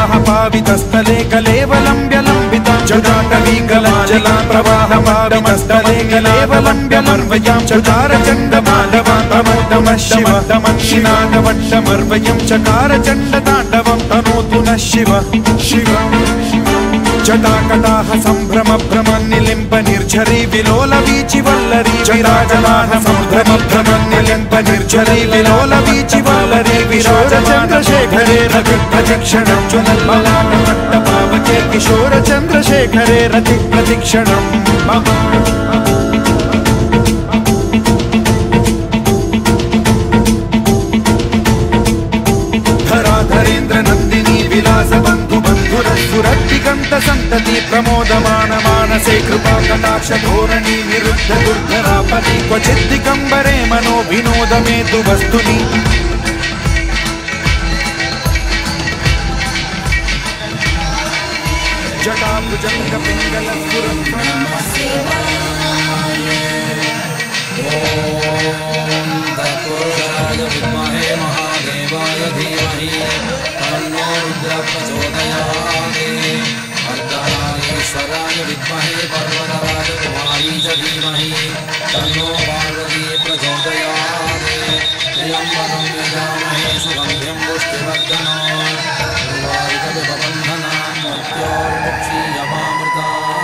प्रवाह पावितस्थले कलेवलम्ब्य लम्बितां जटाटवीकलज्जला प्रवाह पावितस्थले कलेवलम्ब्य मर्वयां चकार चण्डमालवां तमोतमः शिव तमक्षिणाटवट्टमर्वयं चकार चण्डताण्डवं तनोतु नः शिव शिव जटाकटाह संभ्रम भ्रमन् निलिम्ब निर्झरी विलोल वीचि वल्लरी विराजमान संभ्रम भ्रमन् निलिम्ब निर्झरी विलोल वीचि वल्लरी विराज चन्द्रशेखरे रति प्रदक्षिणं ज्वलल्ललाटपट्टपावके किशोर चन्द्रशेखरे रति प्रदक्षिणं धराधरेन्द्र नन्दिनी विलास बन्धु बन्धुरसुरद्दिगन्त सन्तति प्रमोदमान मानसे कृपा कटाक्ष धोरणी निरुद्ध दुर्धरापति क्वचित् दिगम्बरे मनो विनोद मेतु वस्तुनि जटाभुजङ्ग पिङ्गल विद्महे महादेवाय धीमहि तन्नो रुद्रः प्रचोदयात् अर्धनारीश्वराय विद्महे पर्वतराज कुमारी च धीमहि तन्नो पार्वती प्रचोदयात् त्र्यम्बकं यजामहे सुगन्धिं पुष्टिवर्धनम् उर्वारुकविपबन्धनां मृत्योर्मुक्षीयमामृतात्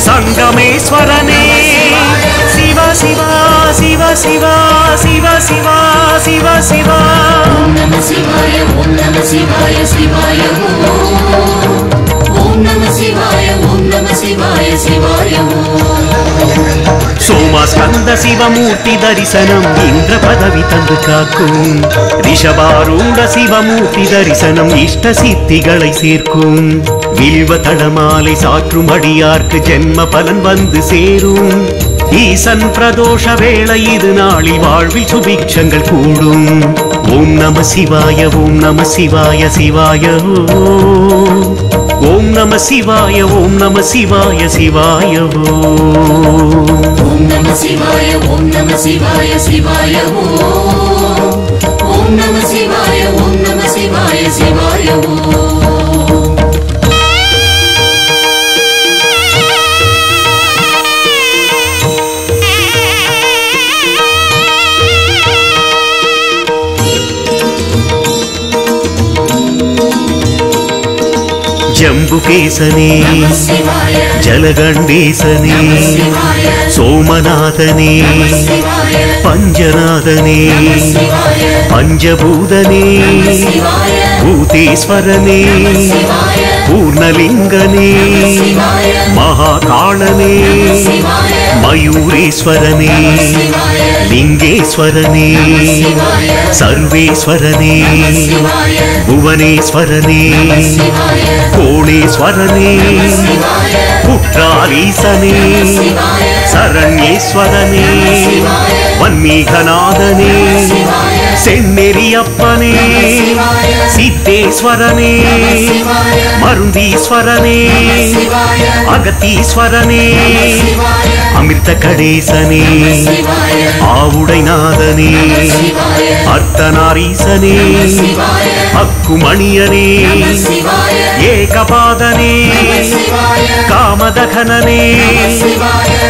संगमेश्वरने शिव शिव शिव शिव शिव शिव शिव शिव ओम नमः शिवाय ओम नमः शिवाय शिवाय ओम नमः शिवाय ओम नमः शिवाय शिवाय सोमस्कंद शिवमूर्ति दर्शनम इंद्र पदवी तंदु काक्कुम ऋषभारूढ़ शिवमूर्ति दर्शनम इष्ट सिद्धिகளை சேர்க்கும் வில்வ தடமாலை சாற்றும் அடியார்க்கு ஜென்ம பலன் வந்து சேரும் ஈசன் பிரதோஷ வேளை இது நாளில் வாழ்வில் சுபிக்ஷங்கள் கூடும் ஓம் நம சிவாய ஓம் நம சிவாய சிவாய ஓம் நம சிவாய ஓம் நம சிவாய சிவாய ओम नमः शिवाय ओम नमः शिवाय शिवाय ओम नमः शिवाय ओम नमः शिवाय शिवाय जंबुकेशने जलगंडेशने सोमनाथने पंजनाथने पंचभूतने भूतेश्वरने पूर्णलिंगने महाकालने मयूरेश्वरने लिंगेश्वरने सर्वेश्वरने भुवनेश्वरने कोणेश्वरने कुट्रालीसने शरण्येश्वरने वन्मीघनादने सेन्नेरियप्पने सिद्धेश्वरने मरुंदीश्वरने अगतीश्वरने अमृतकडेशने आवुडैनाथने अर्धनारीसने अक्कुमणियने एकपादने कामदघनने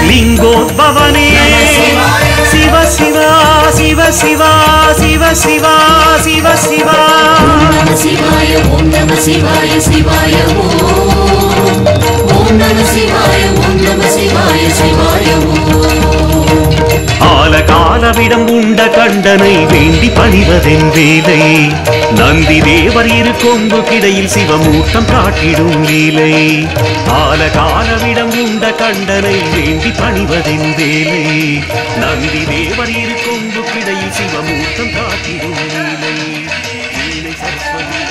लिंगोद्भवने शिव शिव शिव शिव शिव शिव शिव शिव नमः शिवाय ओम नमः शिवाय शिवाय ओम नमः शिवाय ओम नमः शिवाय शिवाय ஆலகாலவிடம் உண்ட கண்டனை வேண்டி பணிவதென் வேலை நந்தி தேவர் இரு கொம்பு கிடையில் சிவமூர்த்தம் காட்டிடும் லீலை ஆலகாலவிடம் உண்ட கண்டனை வேண்டி பணிவதென் வேலை நந்தி தேவர் இரு கொம்பு கிடையில் சிவமூர்த்தம் காட்டிடும் லீலை லீலை சரஸ்வதி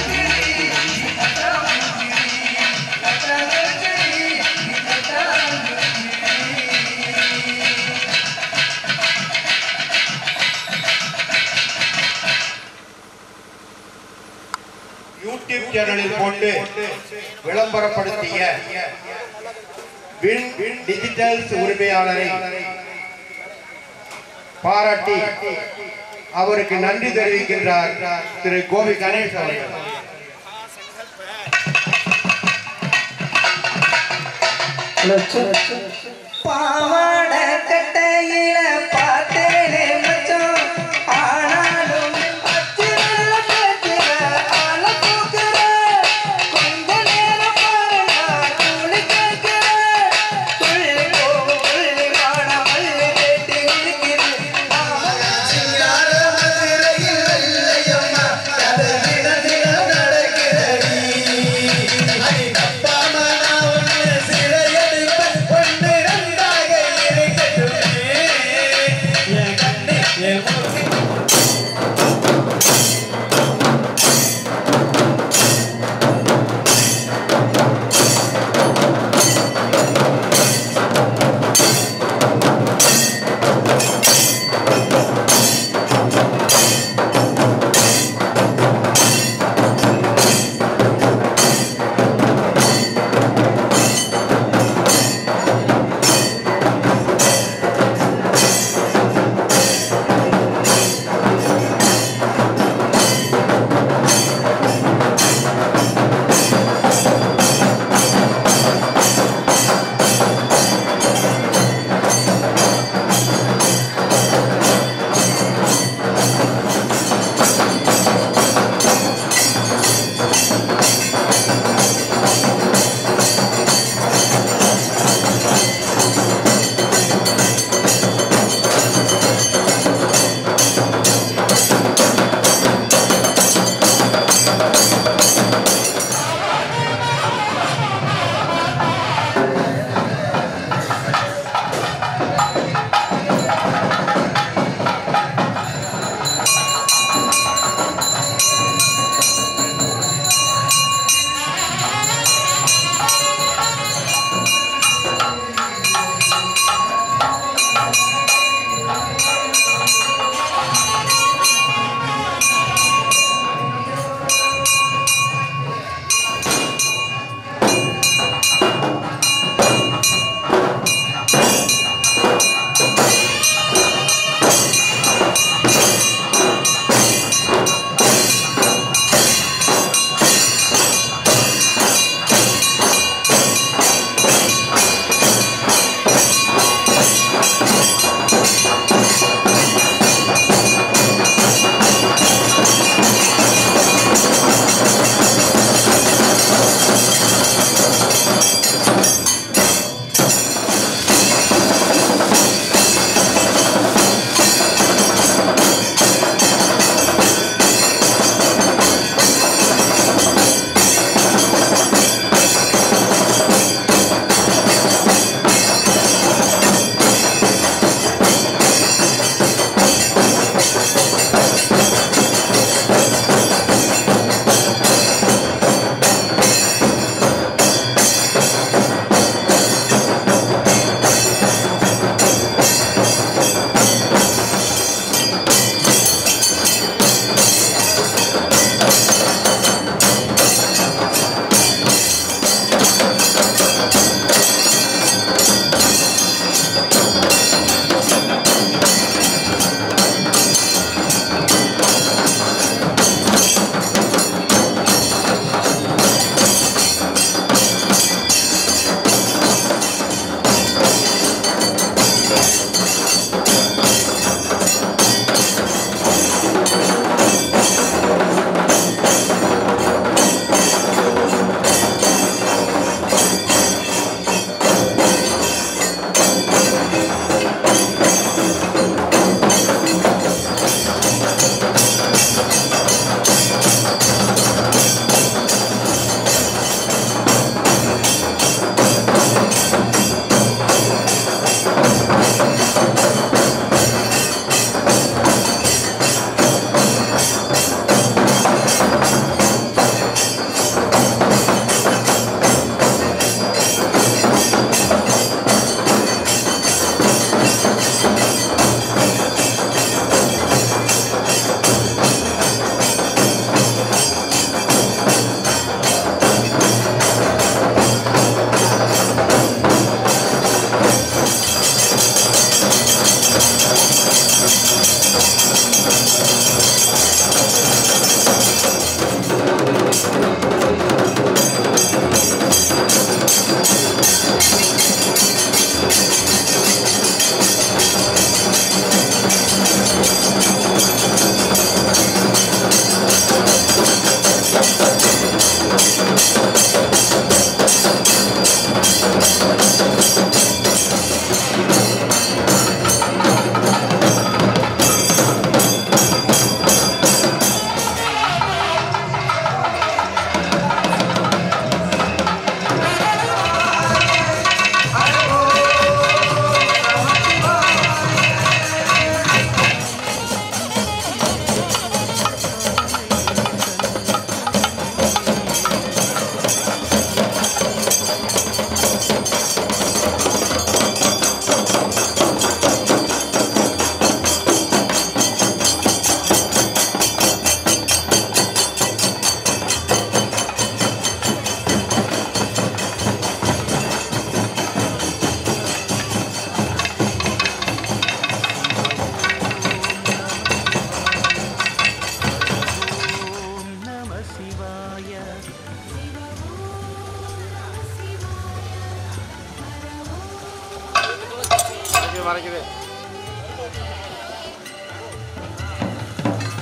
யூடியூப் சேனலில் போட்டு விளம்பரப்படுத்திய வின் டிஜிட்டல்ஸ் உரிமையாளரை பாராட்டி அவருக்கு நன்றி தெரிவிக்கின்றார் திரு கோவி கணேஷ் அவர்கள். பாவாட கட்டையில பார்த்தேனே மச்சான், ஆனாலும் அச்சிரல்ல பேச்சுல ஆள தூக்குற. கொஞ்ச நேரம் பாருங்க துளி கேட்கிற. துள்ளி போகும் துள்ளி வாட மல்லி கேட்டு இருக்கிறது. சிங்கார மதுரையில் வெள்ளையம்மா கதை தினம் தினம் நடக்கிறடி. ஐ தப்பாம நான் ஒன்று சிறையெடுப்பேன், ஒன்று ரெண்டாக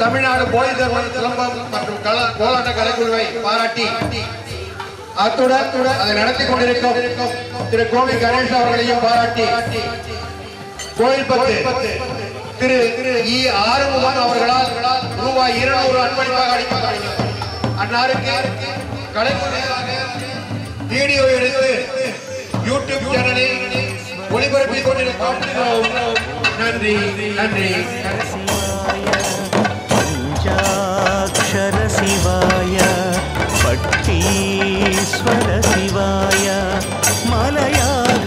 தமிழ்நாடு போலீஸ் சிலம்பம் மற்றும் கோலாட்ட கலைக்குழுவை பாராட்டி அத்துடன் அதை நடத்தி கொண்டிருக்கும் திரு கோவி கணேஷ் அவர்களையும் பாராட்டி கோயில் பத்து திரு இ ஆறுமுகன் அவர்களால் ரூபாய் 200 அன்பளிப்பாக அளிக்கப்படுகிறது. அன்னாருக்கு கலைக்குழுவாக வீடியோ எடுத்து யூடியூப் சேனலில் ஒளிபரப்பிக் கொண்டிருக்கிறோம். நன்றி நன்றி. பஞ்சாக்ஷர சிவாய பட்டீஸ்வர சிவாய மலையாக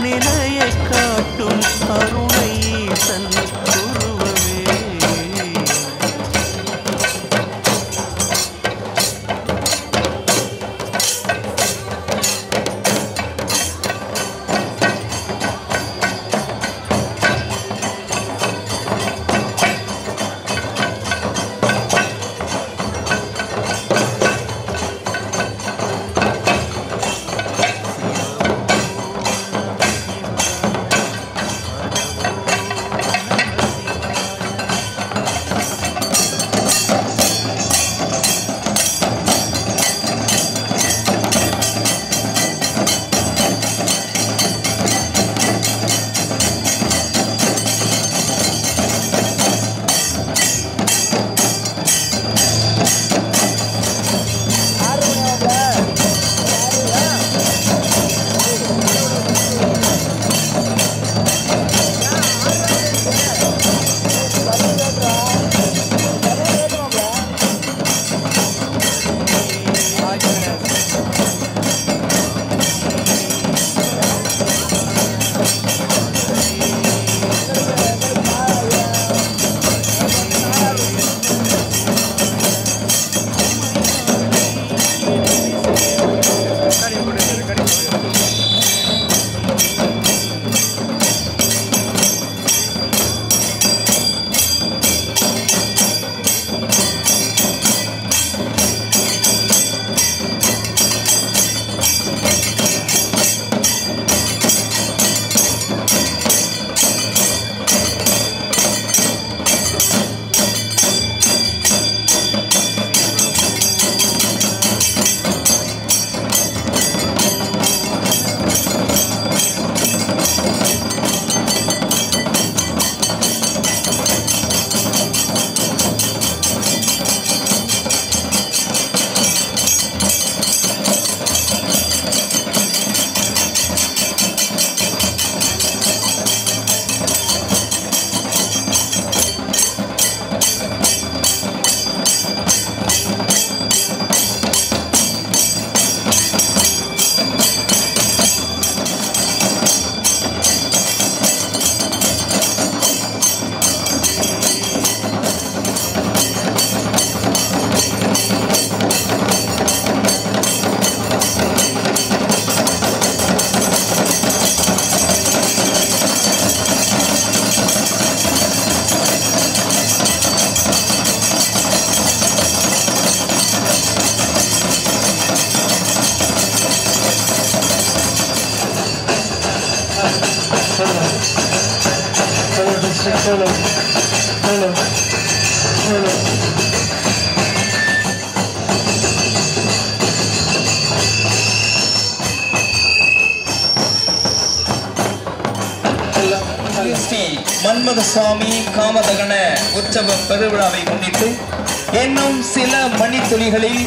நிலைய காட்டும் அருணீசன் குருவே. ஸ்ரீ மன்மத சுவாமி காமதகன உற்சவ பெருவிழாவை முன்னிட்டு இன்னும் சில மணித்துளிகளில்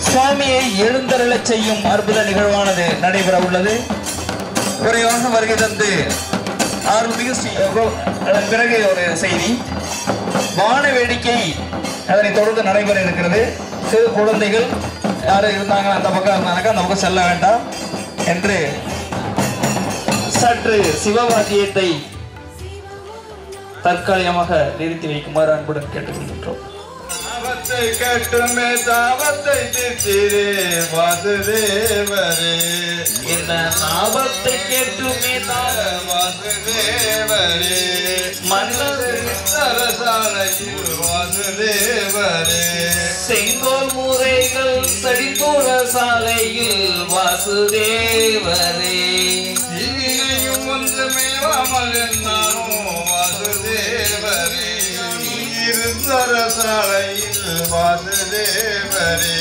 சுவாமியை எழுந்தருளச் செய்யும் அற்புத நிகழ்வானது நடைபெற உள்ளது. குறைவாக வருகை தந்து அதன் பிறகு ஒரு செய்தி, வான வேடிக்கை அதனை தொடர்ந்து நடைபெற இருக்கிறது. சிறு குழந்தைகள் யாரும் இருந்தாங்க அந்த பக்கம் இருந்தாங்க, அந்த பக்கம் செல்ல வேண்டாம் என்று சற்று சிவவாத்தியத்தை தற்காலிகமாக நிறுத்தி வைக்குமாறு அன்புடன் கேட்டுக்கொள்கின்றோம். கேட்டுமே தாவத்தை தீர்த்திரே வாசுதேவரே, இந்த நாபத்தை கேட்டுமே வாசுதேவரே, மன்னரசாலையில் வாசுதேவரே, செங்கோல் முறைகள் சடிபுர சாலையில் வாசுதேவரே, இனியும் வந்து என்றுமேவாமல் இருந்தானோ வாசுதேவரே இருந்தர சாலையில் வாசுதேவரே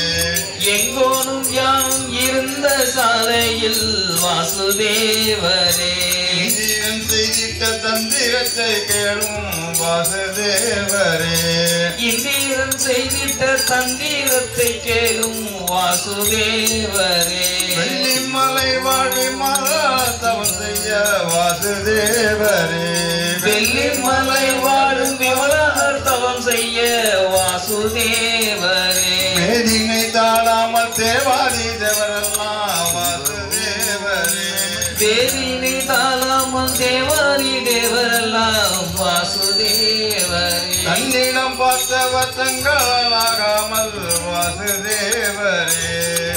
எங்கோனும் யானும் இருந்த சாலையில் வாசுதேவரே இந்திரன் செய்திட்ட தந்திரத்தை கேளும் வாசுதேவரே இந்திரன் செய்திட்ட தந்திரத்தை கேளும் வாசுதேவரே வெள்ளிமலை வாழி மலத்தவம் செய்ய வாசுதேவரே வெள்ளிமலை வாழும் விமலர் தவம் செய்ய வாசுதேவரே மேதினை தாழாமல் தேவாதி தேவரெல்லாம் வாசுதேவரே வேதினை தாளாமல் தேவாரி தேவரெல்லாம் வாசுதேவரே தன்னிடம் பார்த்தவர் தங்களாகாமல் வாசுதேவரே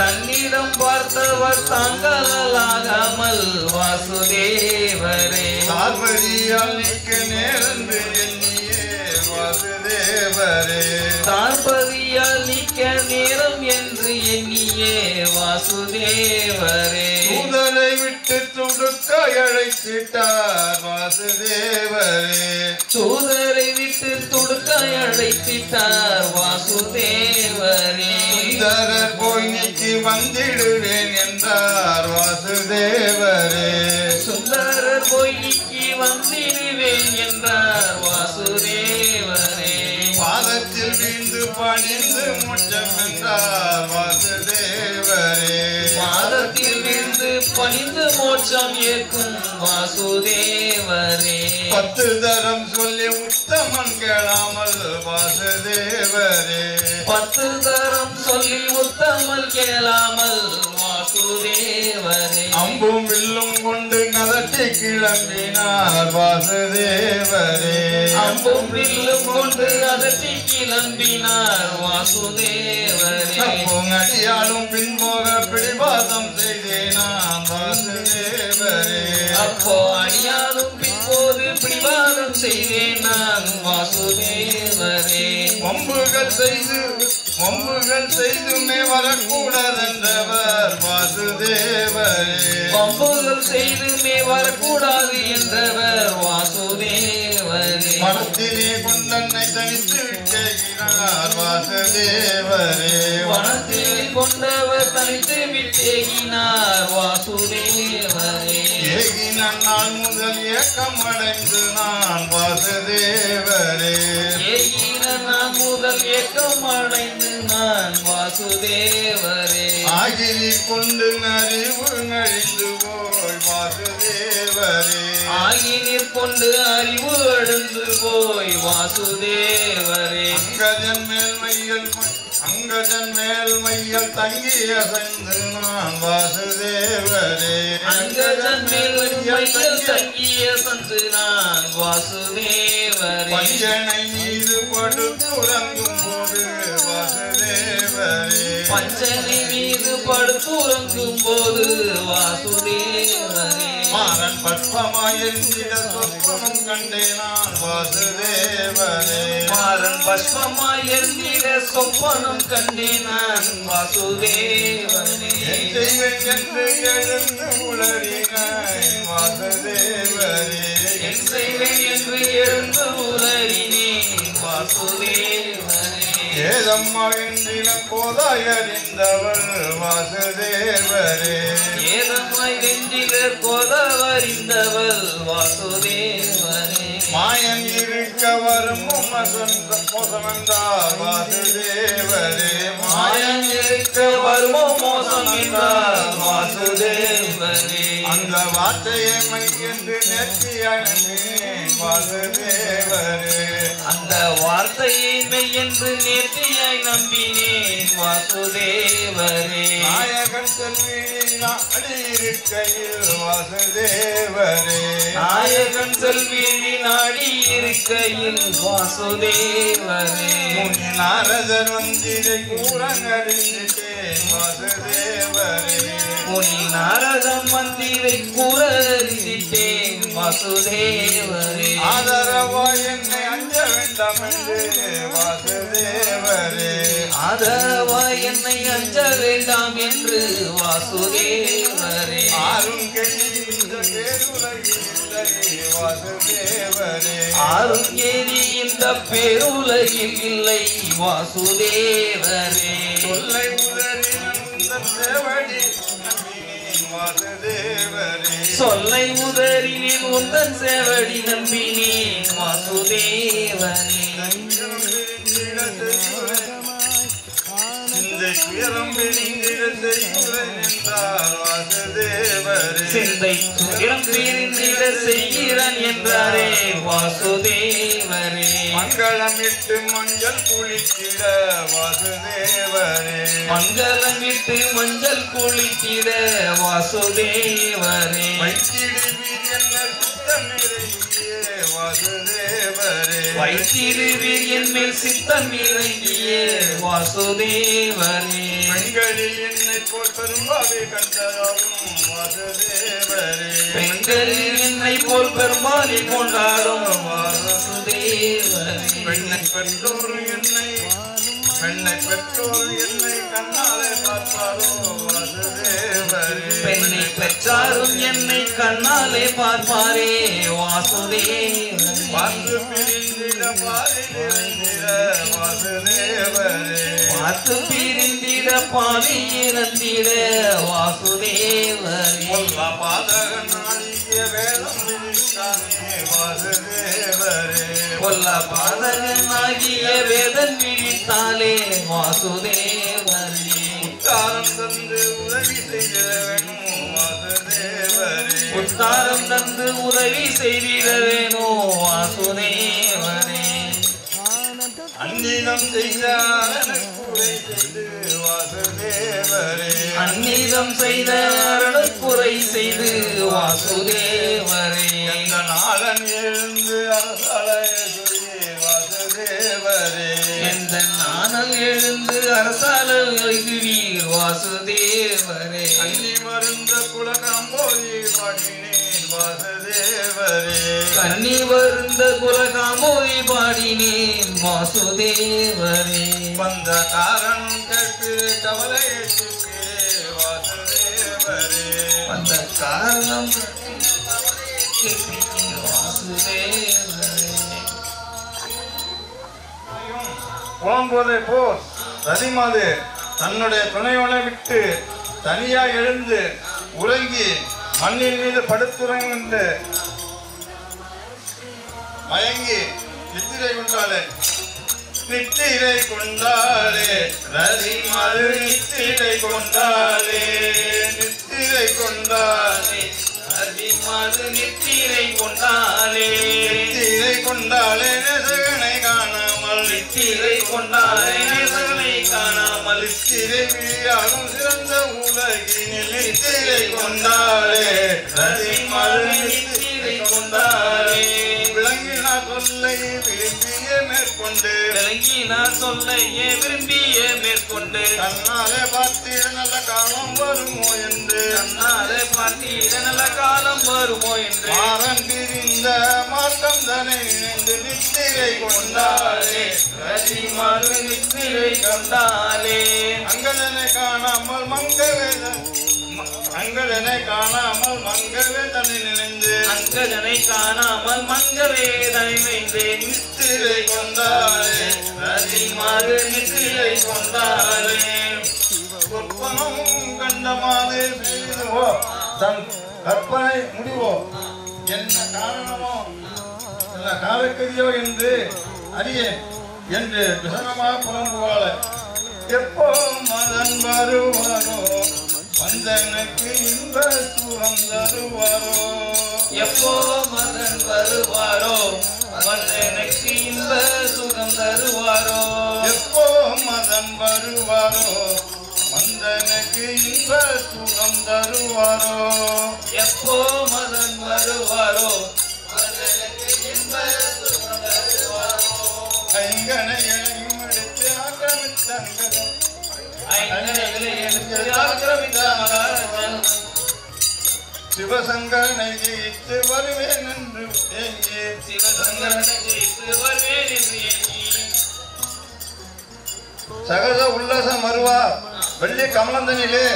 தன்னிடம் பார்த்தவர் தாங்கலாகாமல் வாசுதேவரே பார்வதியால் நிற்க நேர்ந்து எண்ணியே வாசுதேவரே தார்பதியால் நிற்க நேரம் என்று எண்ணியே வாசுதேவரே தூதரை விட்டு துடுக்க அழைத்திட்டார் வாசுதேவரே தூதரை விட்டு துடுக்க அழைத்திட்டார் வாசுதேவரே சுந்தரர் போய் நீக்கி வந்திடுவேன் என்றார் வாசுதேவரே சுந்தரர் போய் நீக்கி வந்திடுவேன் என்றார் வாசுதேவரே பாதத்தில் வீழ்ந்து பணிந்து முற்றம் என்றார் வாசுதேவரே பாதத்தில் விழுந்து பணிந்து மோட்சம் ஏற்கும் வாசுதேவரே 10 தரம் சொல்லி உத்தமன் கேளாமல் வாசுதேவரே 10 தரம் சொல்லி உத்தமல் கேளாமல் வாசுதேவரே அம்பும் வில்லும் கொண்டு கதட்டி கிளம்பினார் வாசுதேவரே அம்பும் வில்லும் கொண்டு அதட்டி கிளம்பினார் வாசுதேவரே அடியாலும் பின்போக பிடிவாதம் செய்தேனான் வாசுதேவரே அப்போ அடியாலும் பின்போது பிடிவாதம் செய்தேன் நான் வாசுதேவரே வம்புகள் செய்துமே வரக்கூடாதென்றவர் வாசுதேவரே வம்புகள் செய்துமே வரக்கூடாது என்றவர் வாசுதேவரே மனத்திலே கொண்டன்னை தனித்து விட்டேகினார் வாசுதேவரே வனத்தில் கொண்டவர் தனித்து விட்டேகினார் வாசுதேவரே ஏகின நாள் முதல் ஏக்கம் அடைந்து நான் வாசுதேவரே ஏகின நான் முதல் ஏக்கம் அடைந்து நான் வாசுதேவரே ஆகிரி கொண்டு அறிவு நழிந்து போய் வாசுதேவரே ஆகினீர் கொண்டு அறிவு அழுந்து போய் வாசுதேவரே அங்கஜன் மேல் மையல் தங்கி அசைந்து நான் வாசுதேவரே அங்கஜன் மேல் மையல் தங்கிய சந்து நான் வாசுதேவரே பஞ்சனை மீது படுத்துறங்கும் போது வாசுதேவரே பஞ்சனை மீது படுத்துறங்கும் போது வாசுதேவரே மாறன் பத்மமாயிருந்திட சொற்பனம் கண்டே நான் வாசுதேவரே மாறன் பஸ்மமாய் எந்திர சொப்பனம் கண்டே நான் வாசுதேவரே செய்வேன் என்று எழுந்து உளறினாய் வாசுதேவரே என் செய்வேன் என்று எழுந்து உலகினேன் வாசுதேவரே ஏதம்மா என்றிடம் போதாய் அறிந்தவள் வாசுதேவரே ஏதமாய் வென்றிலர் கொதவறிந்தவள் வாசுதேவரே மாயன் இருக்க வரும் மோசமென்றார் வாசுதேவரே மாயன் இருக்க வருமோ மோசம் என்றார் வாசுதேவரே அந்த வார்த்தையை மை என்று நெற்றியாய் வாசுதேவரே அந்த வார்த்தையை மெய் என்று நேர்த்தியாய் நம்பினேன் வாசுதேவரே நாயகன் செல்வி அடியிருக்கையில் வாசுதேவரே நாயகன் செல்வி நாடி இருக்கையில் வாசுதேவரே முனி நாரதர் வந்திரை கூறங்கறிந்தேன் வாசுதேவரே முனி நாரதம் மந்திரை கூற அறிந்தேன் வாசுதேவரே ஆதரவாய் என்னை அஞ்ச வேண்டாம் என்று வாசுதேவரே ஆதரவாய் என்னை அஞ்ச வேண்டாம் என்று வாசுதேவரே ஆறும் கேள்வி இந்த பேருலகில் இல்லை வாசுதேவரே ஆறும் கேலி இந்த பேருலகில் இல்லை வாசுதேவரே சொல்லை உதறி நந்தன் சேவடி நம்பினேன் வாசுதேவரே சொல்லை உதறினேன் உந்தன் சேவடி நம்பினேன் வாசுதேவரே சிந்தை துயரம் பிரிந்திட செய்கிறான் என்றாரே வாசுதேவரே மங்களமிட்டு மஞ்சள் குளித்திட வாசுதேவரே மங்களமிட்டு மஞ்சள் குளித்திட வாசுதேவரே வைத்திடுவீர் என்ன சுத்தமிறங்கிய வாசுதேவரே வைத்திருவீர் என் மேல் சித்தம் இறங்கிய வாசுதேவரே பெண்களில் என்னை போல் பெரும்பாவை கண்டதாலும் வாசுதேவரே பெண்களில் என்னை போல் பெரும்பாலி கொண்டாடும் வாசுதேவரே பெண்ணை பெற்றோர் என்னை கண்ணாலே பார்ப்பாரோ வாசுதேவரே பெண்ணை பெற்றாரும் என்னை கண்ணாலே பார்ப்பாரே வாசுதேவரே பார்த்து பிரிந்திட பாரிட வாசுதேவரே பார்த்து பிரிந்திட பாவி இறந்திட வாசுதேவரே கொல்லா பாதகனாகிய வேதம் விழித்தானே வாசுதேவரே கொல்ல பாதகனாகிய வேதன் விழித்தாலே வாசுதேவரே உத்தாரம் தந்து உதவி செய்ய வேணும் வாசுதேவரே உத்தாரம் தந்து உதவி செய்திட வேணோ வாசுதேவரே அந்நிதம் செய்த அரணக்குறை செய்து வாசுதேவரே அந்நிதம் செய்த அரணக்குறை செய்து வாசுதேவரே எந்த நாளன் எழுந்து அரசாலய சொல்லி வாசுதேவரே எந்த நாணல் எழுந்து அரசாளுவீர் வாசுதேவரே அன்னி மருந்த குலகாம்போதி பாடினேன் வாசுதேவரே கண்ணி வருந்த குலகாமோதி பாடினேன் வாசுதேவரே வந்த காரணம் கேட்டு கவலை வாசுதேவரே அந்த காரணம் வாசுதேவரே புலம்புவதை போல் ரதிமாது தன்னுடைய துணையோனை விட்டு தனியா எழுந்து உறங்கி மண்ணின் மீது படுத்துறங்கின்று மயங்கி நித்திரை கொண்டாளே நித்திரை கொண்டாளே ரதிமாது நித்திரை கொண்டாளே நித்திரை கொண்டாளே அதிமாது நித்திரை கொண்டாலே நித்திரை கொண்டாளே நெசகனை காணாமல் நித்திரை கொண்டாலே நேசனை காணாமல் நித்திரை விழியாகும் சிறந்த உலகினில் நித்திரை கொண்டாளே ரதிமாது நித்திரை கொண்டாலே விளங்கினார் சொல்லை விரும்பிய மேற்கொண்டு விளங்கினார் சொல்லையே விரும்பிய மேற்கொண்டு கண்ணாலே பார்த்திட நல்ல காலம் வருமோ என்று கண்ணாலே பார்த்திட நல்ல காலம் வருமோ என்று மாறன் பிரிந்த மார்க்கம் தனை நினைந்து நித்திரை கொண்டாளே அதிமாது நித்திரை கொண்டாலே அங்கதனை காணாமல் அங்கதனை காணாமல் மங்கவே தன்னை நினைந்து அங்கதனை காணாமல் மங்கவேதனை வைந்தேன் நித்திரை கொண்டாளே அதிமாது நித்திரை கொண்டாலே சொற்பனம் கண்டமாதே செய்துவோ தன் கற்பனை முடிவோ என்ன காரணமோ என்ன காலக்கதியோ என்று அறியேன் என்று விசனமாக புலம்புவாள எப்போ மதன் வருவாரோ வந்தனுக்கு இன்ப சுகம் தருவாரோ எப்போ மகன் வருவாரோ எனக்கு இன்ப சுகம் தருவாரோ எப்போ மதன் வருவாரோ வந்தனுக்கு இன்ப சுகம் தருவாரோ எப்போ மகன் வருவாரோ எனக்கு இன்ப சுகம் தருவாரோ ஐங்கனையும் எடுத்து ஆக்கிரமித்தாங்க ஐங்கனைகளை எடுத்து ஆக்கிரமித்த மகாராஜன் சிவசங்கரனை ஜெயித்து வருவேன் என்று ஏங்கி சிவசங்கரனை ஜெயித்து வருவேன் என்று எண்ணி சகஜ உல்லாச மருவா வெள்ளி கமலந்தனிலே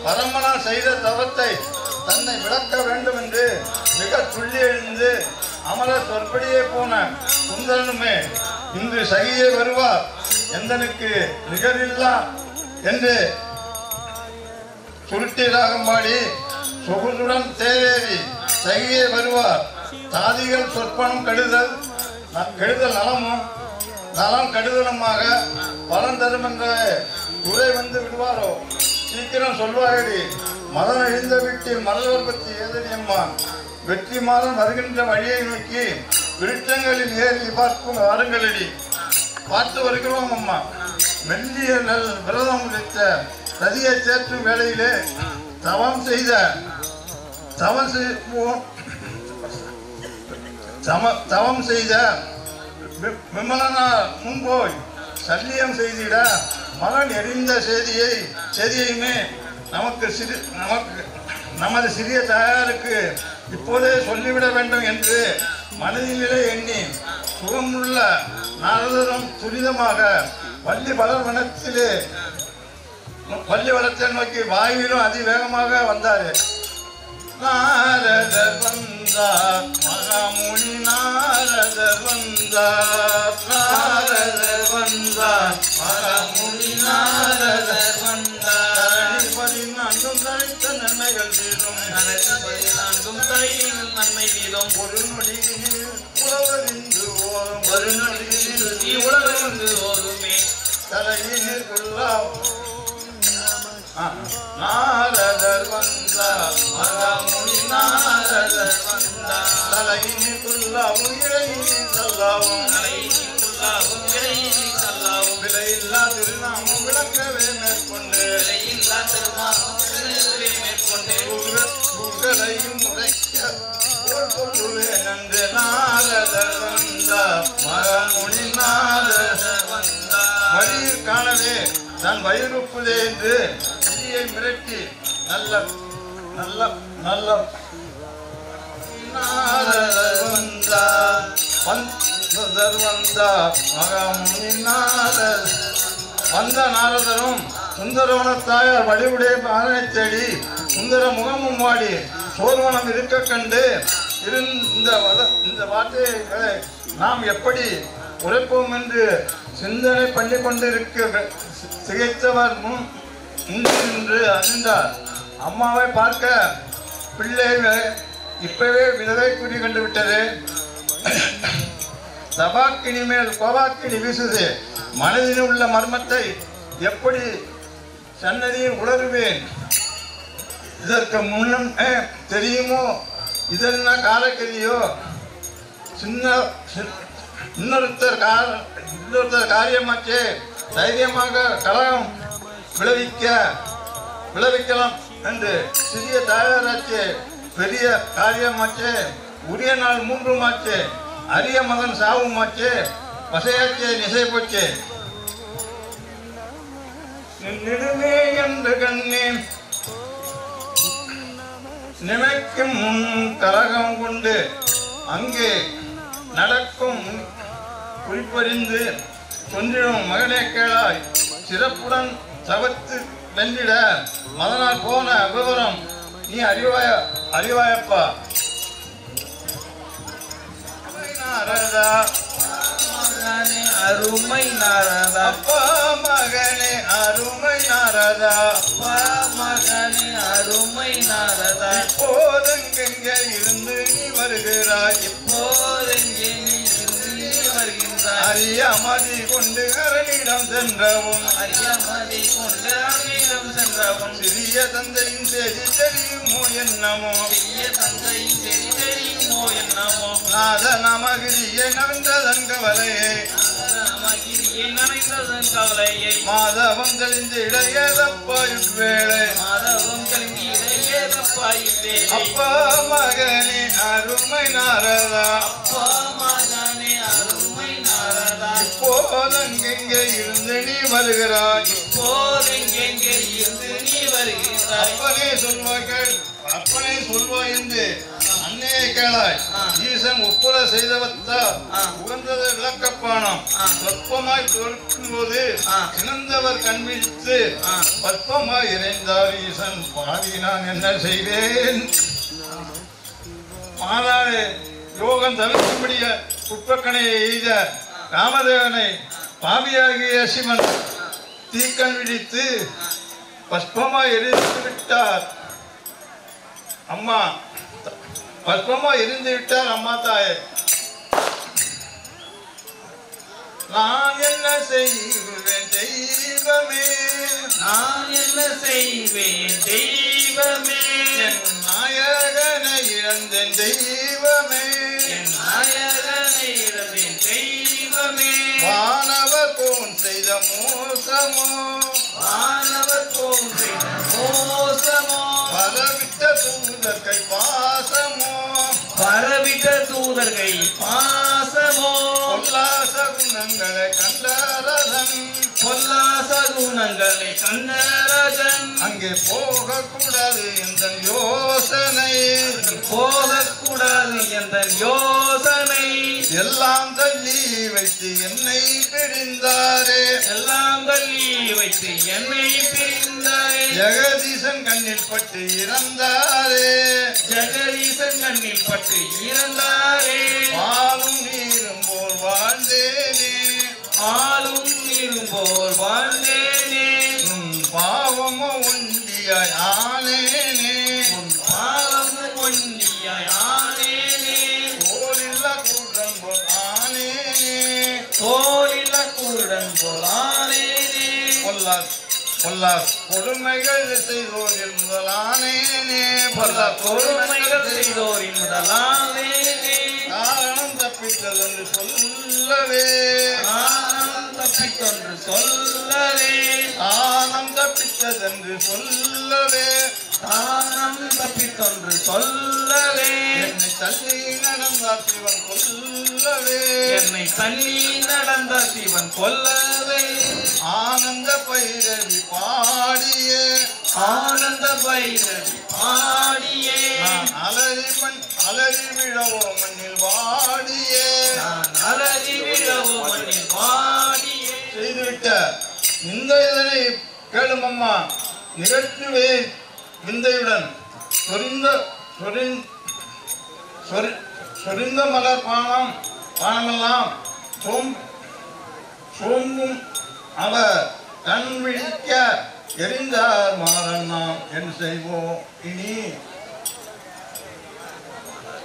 பரமனார் செய்த தவத்தை தன்னை விளக்க வேண்டும் என்று மிக துள்ளி எழுந்து அமரர் சொற்படியே போன சுந்தரனுமே இன்று சகியே வருவார் எந்தனுக்கு நிகரில்லா என்று சுருட்டி ராகம் பாடி சொகுசுடன் தேரேறி சகியே வருவார் தாதிகள் சொற்பனம் கெடுதல் நலமும் நலம் கெடுதலுமாக பலன் தரும் என்ற குறை வந்து விடுவாரோ சீக்கிரம் சொல்வாயடி மதம் எழுந்த வீட்டில் மலர் பற்றி ஏதடி அம்மா வெற்றி மாதம் வருகின்ற வழியை நோக்கி விருட்சங்களில் ஏறி பார்க்கும் வாருங்களடி பார்த்து வருகிறோம் அம்மா மெல்லிய நல் விரதம் வைத்த நதியை சேர்க்கும் வேளையிலே தவம் செய்த விமலனார் முன்போய் சல்லியம் செய்திட மகன் எரிந்த செய்தியுமே நமது சிறிய தாயாருக்கு இப்போதே சொல்லிவிட வேண்டும் என்று மனதிலே எண்ணி சுகமுள்ள நாரதரும் துரிதமாக பள்ளி வளத்தை நோக்கி வாயிலும் அதிவேகமாக வந்தார். நாரதர் வந்தார் மகாமுனி நாரதர் வந்தார் மகாமுனி நாரதர் வந்தார் 14 தனித்த நன்மைகள் வீடும் 14 தனித்த நன்மை வீடும் ஒரு நொடியில் உலகறிந்து ஓதுமே தலையினில் நாரதர் வந்தார் மகாமுனி நாரதர் வந்தார் தலையினில் உயிரையினில் தல்லாவும் விலையில்லா திருநாமம் விளக்கவே மேற்கொண்டு புகழையும் உரைக்க சொல்லுவேன் என்று நாரதர் வந்தார் மகாமுனி நாரதர் வந்தார் வழியில் காணவே தன் வயிறுப்புதே என்று விதியை மிரட்டி நல்ல நாரதர் வந்தார் மகாமுனி நாரதர் வந்த நாரதரும் சுந்தரவன தாயார் வடிவுடைய பாதனை தேடி சுந்தர முகமும் வாடி சோர்வனம் இருக்க கண்டு இந்த வார்த்தைகளை நாம் எப்படி உரைப்போம் என்று சிந்தனை பண்ணி கொண்டிருக்க திகைத்தவர் முன் நின்று அறிந்தார். அம்மாவை பார்க்க பிள்ளை இப்பவே விதவை குறி கண்டு விட்டது. தபாக்கினி மேல் கோபாக்கினி வீசுது. மனதில் உள்ள மர்மத்தை எப்படி சன்னதியில் உணர்வேன்? இதற்கு முன்னும் தெரியுமோ? இதென்ன காலக்கதியோ? இன்னொருத்தர் காரியமாச்சே. தைரியமாக கலகம் விளைவிக்கலாம் என்று சிறிய தாயாராச்சே. பெரிய காரியமாச்சே. உரிய நாள் 3 ஆச்சே. அரிய மகன் சாவுமாச்சே. பசையாச்சே நிசை போச்சே. நின்னிடுமே என்று கண்ணேன் நினைக்கும் முன் கலகம் கொண்டு அங்கே நடக்கும் குறிப்பறிந்து கொன்றிடும் மகனே கேளாய். சிறப்புடன் தவத்து வென்றிட மதனால் போன விவரம் நீ அறிவாயப்பா. நாரதா அருமை நாரதா அப்பா மகனே அருமை நாரதா மகனே அருமை நாரதா இப்போதெங்கே இருந்து நீ வருகிறாய்? இப்போதெங்கே நீ வருகின்றாய்? அறியாமதி கொண்டு அரணிடம் சென்றவும் சிறிய தந்தையின் செய்தி தெரியுமோ என்னமோ? நாத நமகிரியை நவிந்ததன் கவலையை மாதவம் தெளிந்திட ஏதப்பாயுவேளை அப்பா மகனே அருமை நாரதா இப்போதெங்கே இருந்து நீ வருகிறாய்? அப்பனே சொல்வார்கள் அப்பனை சொல்வாய் என்று அன்னையை கேளாய். ஈசன் ஒப்புர செய்தவத்தால் உகந்தது விளக்கப்பானம் சொற்பமாய் தோற்கும் போது சினந்தவர் கண்விழித்து பற்பமாய் இறைந்தார் ஈசன். பாவி நான் என்ன செய்வேன்? மாறாடு யோகம் தவிர்க்கும்படிய குப்பக்கணையை எய்த ராமதேவனை பாவியாகிய சிவன் தீக்கண் விழித்து பஸ்பமாய் எரிந்து விட்டார். அம்மா பஸ்பமாய் எரிந்து விட்டார் அம்மா தாயே. நான் என்ன செய்வேன் தெய்வமே, நான் என்ன செய்வேன் தெய்வமே, என் நாயகனை இழந்தேன் தெய்வமே, என் நாயகனை இழந்தேன் தெய்வமே. வானவர் போன் செய்த மோசமோ, வானவர் போன் செய்த மோசமோ, வரவிட்ட தூதர்கை பாசமோ, பரவிட்ட தூதர்கை பாசமோ, பொல்லாச குணங்களை கண்டரதன், பொல்லாச குணங்களை கண்டரதன். அங்கே போகக்கூடாது என்ற யோசனை, போகக்கூடாது என்ற யோசனை. எல்லாம் தள்ளி வைத்து என்னை பிரிந்தாரே, எல்லாம் தள்ளி வைத்து என்னை பிரிந்தாரே. ஜெகதீசன் கண்ணில் பட்டு இறந்தாரே, ஜெகதீசன் கண்ணில் பட்டு இறந்தாரே. பாலும் நீரும் போல் வாழ்ந்தேனே, ஆளும் நீரும் போல் வாழ்ந்தேனே. உன் பாவமோ ஒண்டியாய் ஆனேனே, உன் பாவமும் ஒண்டியாய் ஆனேனே. போலில்ல கூட்டம் போல் ஆனேனே, தோலில கூடன் போல் ஆனேனே. பொல்லார் கொடுமைகள் செய்தோரில் முதலானேனே, பொல்லார் கொடுமைகள் செய்தோரின் முதலானேனே. காரணம் தப்பித்ததென்று சொல்லவே, காரணம் தப்பித்தொன்று சொல்லவே, காரணம் தப்பித்ததென்று சொல்லவே, காரணம் தப்பித்தொன்று சொல்லவே. என்னை தள்ளி நடந்தார் சிவன் கொல்லவே, என்னை தள்ளி நடந்த சிவன் கொல்லவே. ஆனந்த பைரவி பாடியே, ஆனந்த பைரவி பாடியே, நான் அலறி விழவோ மண்ணில் வாடியே, நான் அலறி விழவோ மண்ணில் பாடியே. செய்துவிட்ட இந்த இதனை கேளும் அம்மா, நிகழ்த்துவேன் விந்தையுடன் சொரிந்த மலர் பானமெல்லாம் சோம்பும் அவர் கண் விழிக்க எரிந்தார் மாறன் நாம் என்று செய்வோம். இனி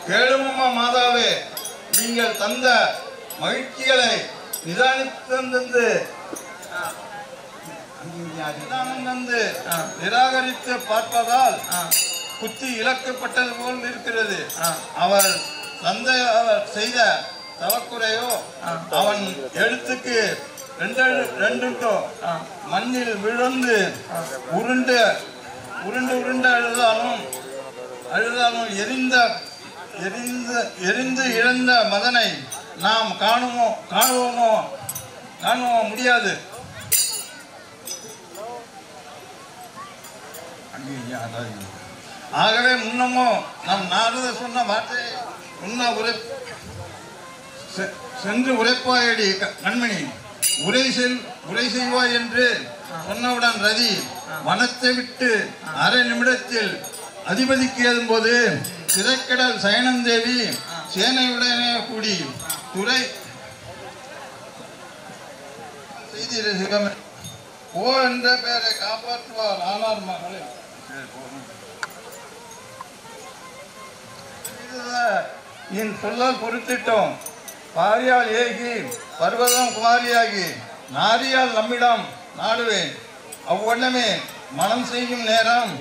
கேளுமம்மா மாதாவே, நீங்கள் தந்த மகிழ்ச்சிகளை நிதானித்து நிராகரித்து பார்ப்பதால் குத்தி இழக்கப்பட்டது போல் இருக்கிறது. அவர் செய்த தவக்குறையோ அவன் எழுத்துக்கு ரெண்டுட்டோ மண்ணில் விழுந்து உருண்டு அழுதாலும் எரிந்து இழந்த மதனை நாம் காணுவோமோ முடியாது. ஆகவே முன்னமோ நம் நாரத சொன்ன வார்த்தையை சென்று உரைப்பாயடி கண்மணி, உரை செய்வாய் என்று சொன்னவுடன் ரதி வனத்தை விட்டு அரை நிமிடத்தில் அதிபதிக்கு ஏதும்போது திரைக்கடல் சயனந்தேவி சேனையுடனே கூடி துறை செய்தி ஓ என்ற பெயரை காப்பாற்றுவார் ஆனார் மகளே. என் சொல்லால் பொறுத்திட்டோம். பாரியால் ஏகி பர்வதம் குமாரியாகி நாரியால் நம்மிடம் நாடுவேன். அவ்வண்ணமே மனம் செய்யும் நேரம்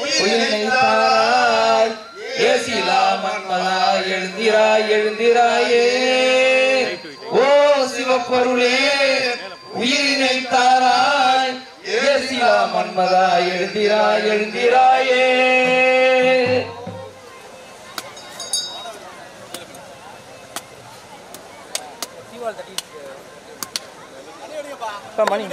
உயிரினை தாராய் ஏசிலா மன்மதா எழுந்திராய் எழுந்திராயே ஓ சிவப்பொருளே உயிரினை தாராய் ஏசிலா மன்மதா எழுந்திராய் எழுந்திராயே மணி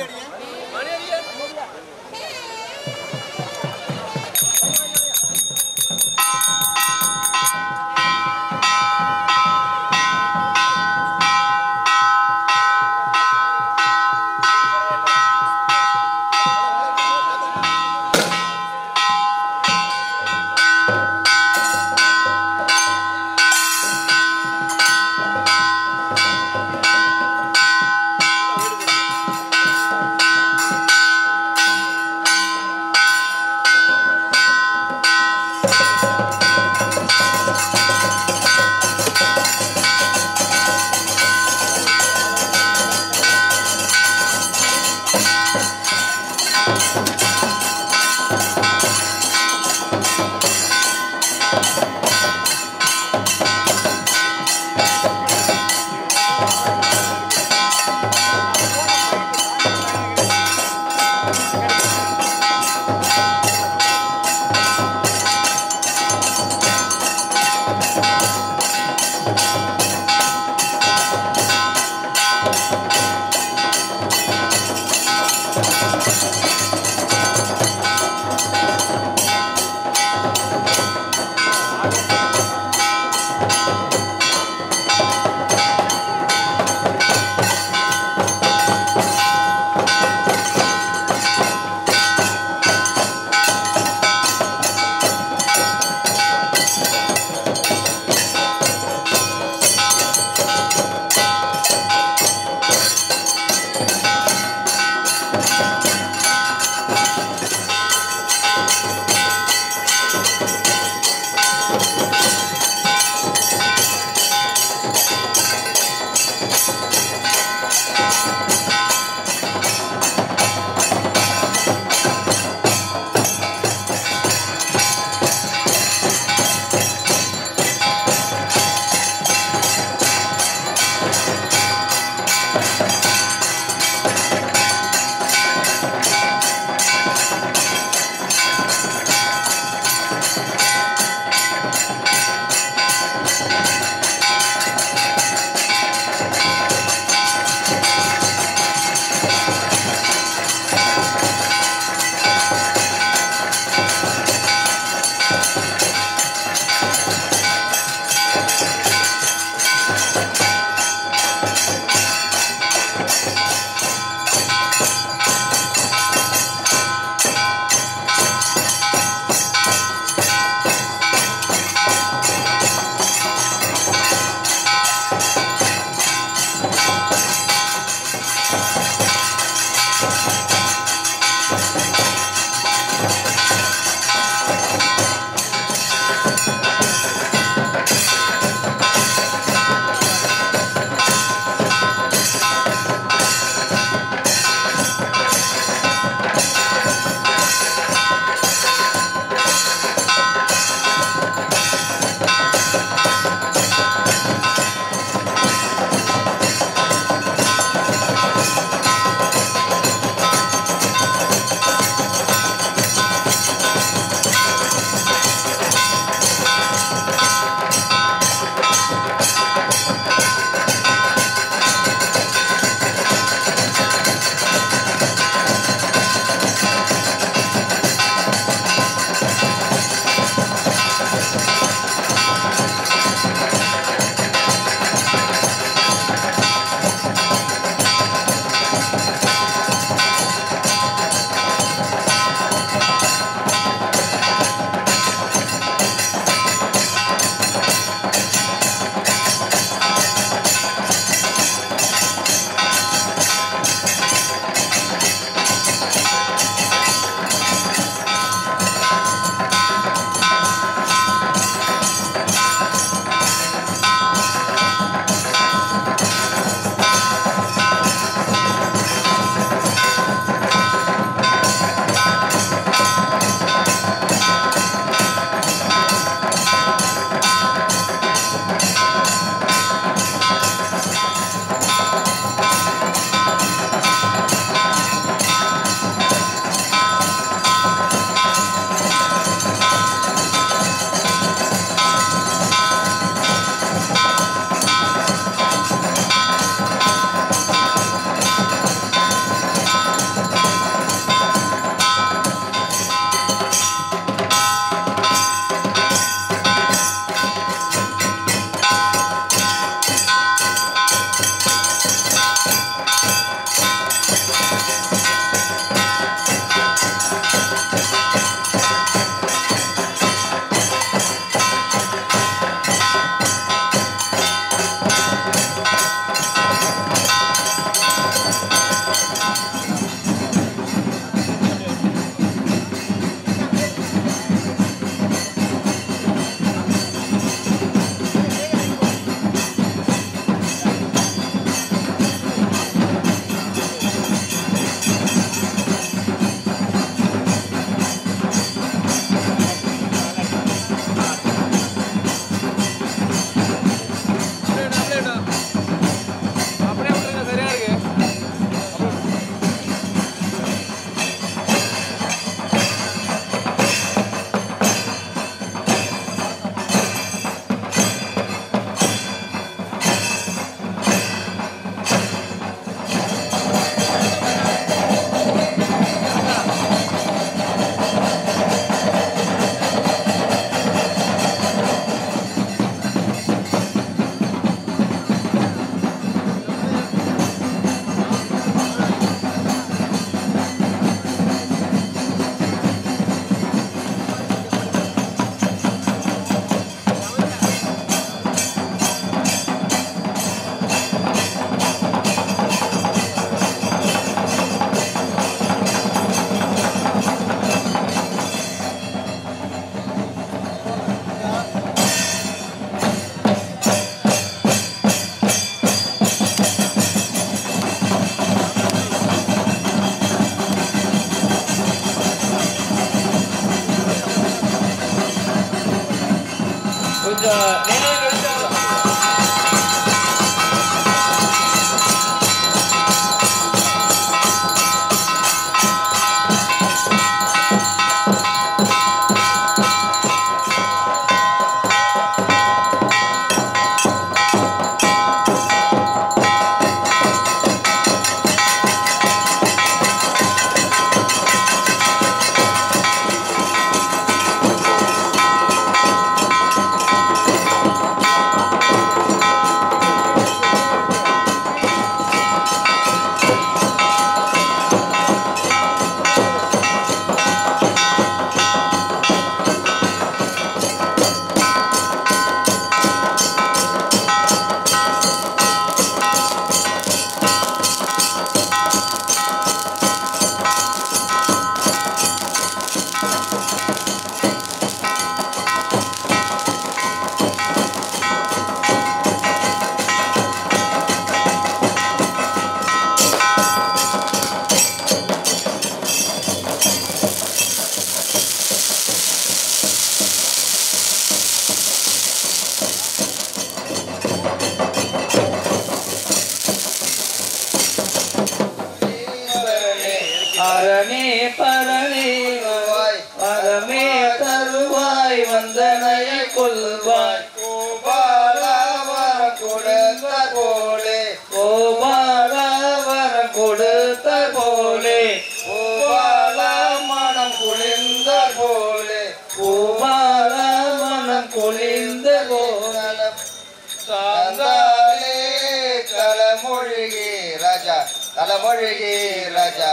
தலைமொழிகி ராஜா தலைமொழிகி ராஜா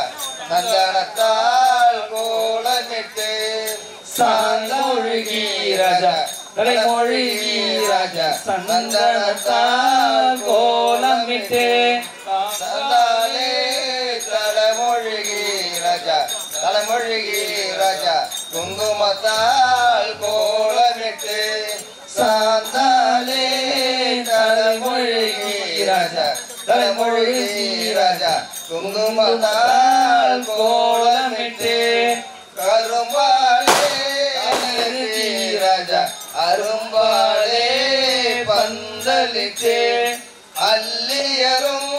சந்தனத்தால் கோலமிட்டு சாந்தொழுகி ராஜா தலைமொழிகி ராஜா சந்தனத்தால் கோலமிட்டு சந்தாலே தலைமொழிகி ராஜா தலைமொழிகி ராஜா குங்குமத்தால் கோலமிட்டு சாந்தாலே தலைமொழிகி ராஜா தலைமொழிகி ராஜா குங்குமத்தால் கோலமிட்டு கரும்பாலே ராஜா அரும்பாலே பந்தலிட்டு அல்லியரும்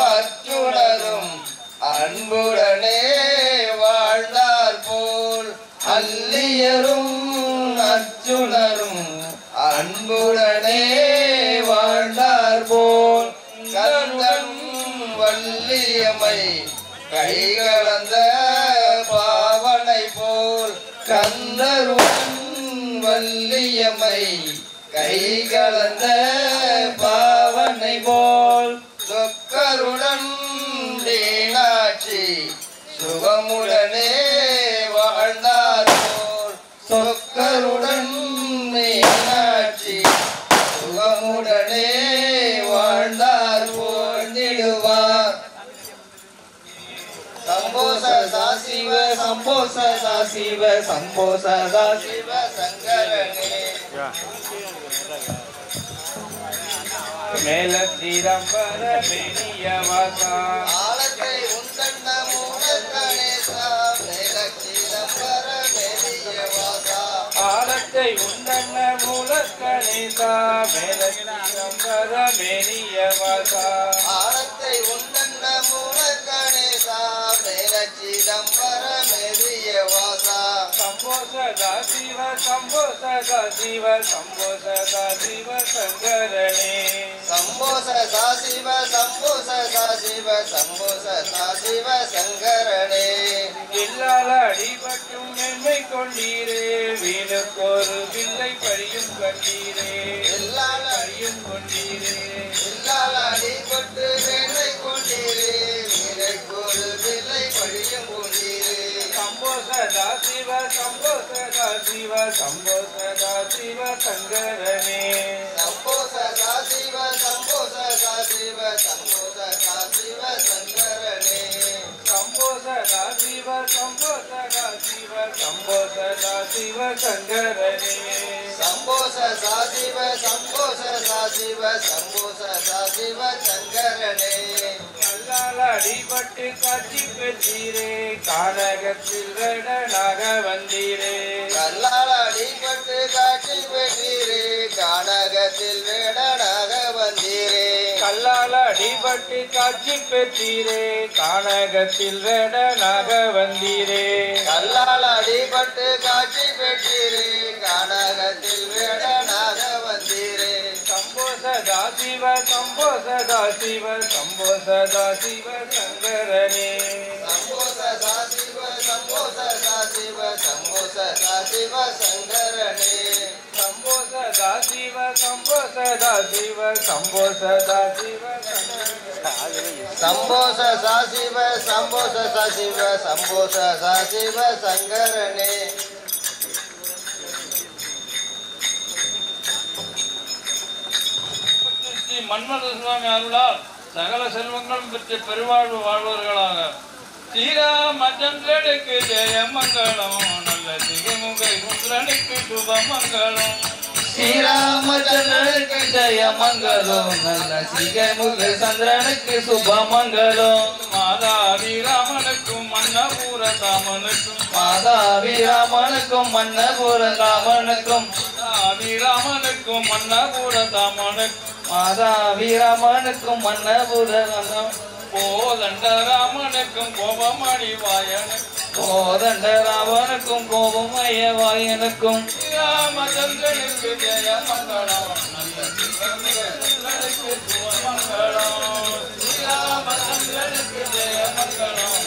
அர்ச்சுனரும் அன்புடனே வாழ்ந்தார் போல் அல்லியரும் அர்ச்சுனரும் அன்புடனே வாழ்ந்தார் போல் கந்தன் வள்ளியம்மை கைகளந்த பாவனை போல் கந்தருடன் வள்ளியம்மை கைகளந்த பாவனை போல் சொக்கருடன் மீனாட்சி சுகமுடனே வாழ்ந்தார் போல் சொக்கருடன் மீனாட்சி சுகமுடனே வாழ்ந்தார் போல் நிடுவார் சம்போச சாசிவ சம்போச சாசிவ சம்போச சாசிவ சங்கரனே மேலத்திரம்பர பெரிய வாசா ஆலத்தை உந்தண்ண மூடல் கணேசா மேலத்திரம்பர பெரிய வாசா ஆலத்தை உண்டண்ண மூலக்கணேசா மேலத்திரம்பர பெரிய வாசா ஆலத்தை உந்தண்ண மூடல் கணேசா மேலத்திரம்பர பெரிய வாசா சம்போசதா சிவ சம்போசதா சிவ சம்போசதா சிவ சங்கரனே சம்போச சாசிவ சம்போச சாசிவ சம்போச சாசிவ சங்கரனே இல்லால அடிபட்டும் மென்மை கொண்டீரே வீணுக்கொரு பிள்ளை பழியும் கண்டீரே எல்லால பழியும் கொண்டீரே இல்லால் அடிபட்டு வேலை கொண்டீரே விலைக்கொரு விலை பழியும் கொண்டீரே சம்போசதா சிவ சம்போசதா சிவ சம்போசதா சிவ சங்கரனே சம்போச சாசிவ சம்போச சாசிவ சம்போச சாசிவ சங்கரனே சம்போசதா சிவ சம்போசதா சிவ சம்போசதா சிவ சங்கரனே சம்போச சாசிவ சம்போச சாசிவ சம்போச சாசிவ சங்கரனே கல்லால் அடிபட்டு காட்சி பெற்றீரே கானகத்தில் வேடனாக வந்தீரே கல்லால் அடிபட்டு காட்சி பெற்றீரே கானகத்தில் வேடனாக வந்தீரே கல்லால் அடிபட்டு காட்சி பெற்றீரே கானகத்தில் வேடனாக வந்தீரே கல்லால் அடிபட்டு காட்சி பெற்றீரே கானகத்தில் வேடனாக வந்தீரே சம்போசதா சிவ சம்போசதா சிவ சம்போசதா சிவ சங்கரனே சம்போச சாசிவ சம்போச சாசிவ சம்போச சாசிவ சங்கரனே சம்போசதா சிவ சம்போசதா சிவ சம்போசதா சிவ சம்போச சாசிவ சம்போச சாசிவ சம்போச சாசிவ சங்கரனே ஸ்ரீ மன்மத சுவாமி அருளால் சகல செல்வங்களும் பெற்று பெருவாழ்வு வாழ்வர்களாக ஸ்ரீராமச்சந்திரனுக்கு ஜெயமங்கலம் நல்ல சிகமுகை சுந்தரனுக்கு சுபமங்கலம் ஸ்ரீராமச்சந்திரனுக்கு ஜெயமங்கலம் நல்ல சிகமுக சந்திரனுக்கு சுபமங்கலம் மாதாவிராமனுக்கும் மன்னபூர தாமனுக்கும் மாதாவிராமனுக்கும் மன்னபூர தாமனுக்கும் மாதாவிராமனுக்கும் மன்னபூர தாமனுக்கும் மாதாவிராமனுக்கும் மன்னபூர கோதண்ட ராமனுக்கும் கோபமணி வாயனுக்கும் கோதண்ட ராமனுக்கும் கோபமய வாயனுக்கும் ராமச்சந்திரனுக்கு ஜெயமங்கலம் நல்ல சிவனுக்கு சுபமங்கலம் ராமச்சந்திரனுக்கு ஜெயமங்கலம்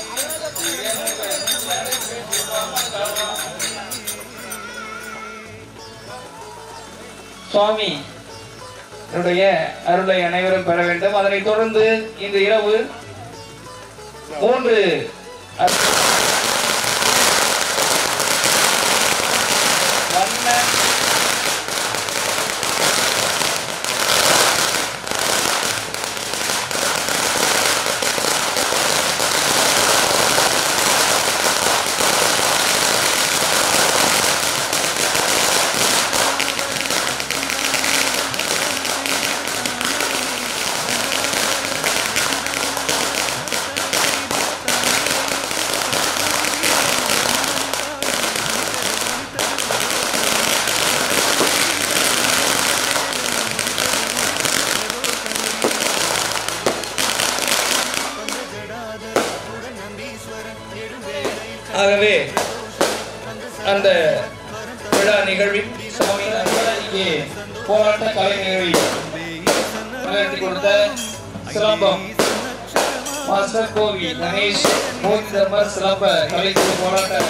சுவாமி அருளை அனைவரும் பெற வேண்டும். அதனைத் தொடர்ந்து இந்த இரவு 3 ஆகவே அந்த விழா நிகழ்வில் சுவாமி இங்கே போராட்ட கலை நிகழ்வில் நடத்தி கொடுத்த சிலம்பம் மாஸ்டர் கோவி கணேஷ் மோதி தர்மர் சிலம்ப கலைக்குழு போராட்ட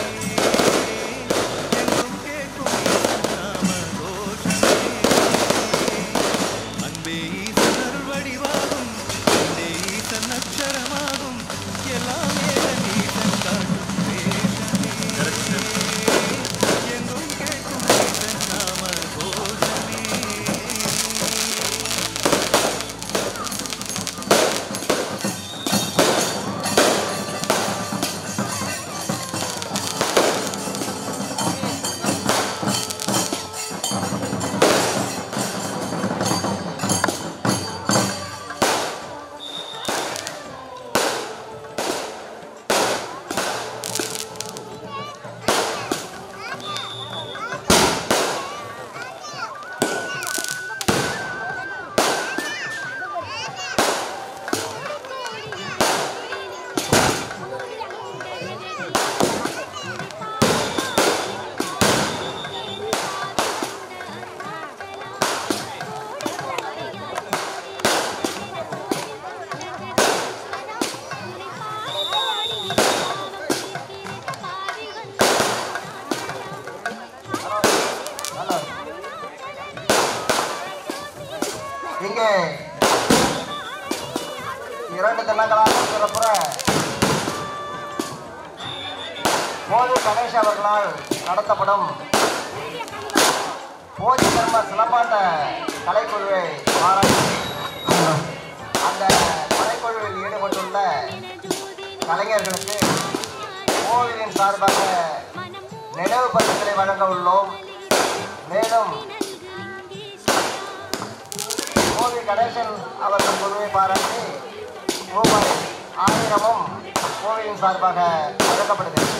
இங்கே 2 தினங்களாக சிறப்புற மோதி கணேஷ் அவர்களால் நடத்தப்படும் போதி தர்ம சிலம்பாட்ட கலைக்குழுவை ஆராய்ச்சி அந்த கலைக்குழுவில் ஈடுபட்டுள்ள கலைஞர்களுக்கு கோவிலின் சார்பாக நினைவு பரிசுகளை வழங்க உள்ளோம். மேலும் கோவி கணேசன் அவர்கள் குழுவை பாராட்டி ரூபாய் 1000 கோவிலின் சார்பாக வழங்கப்படுகிறது.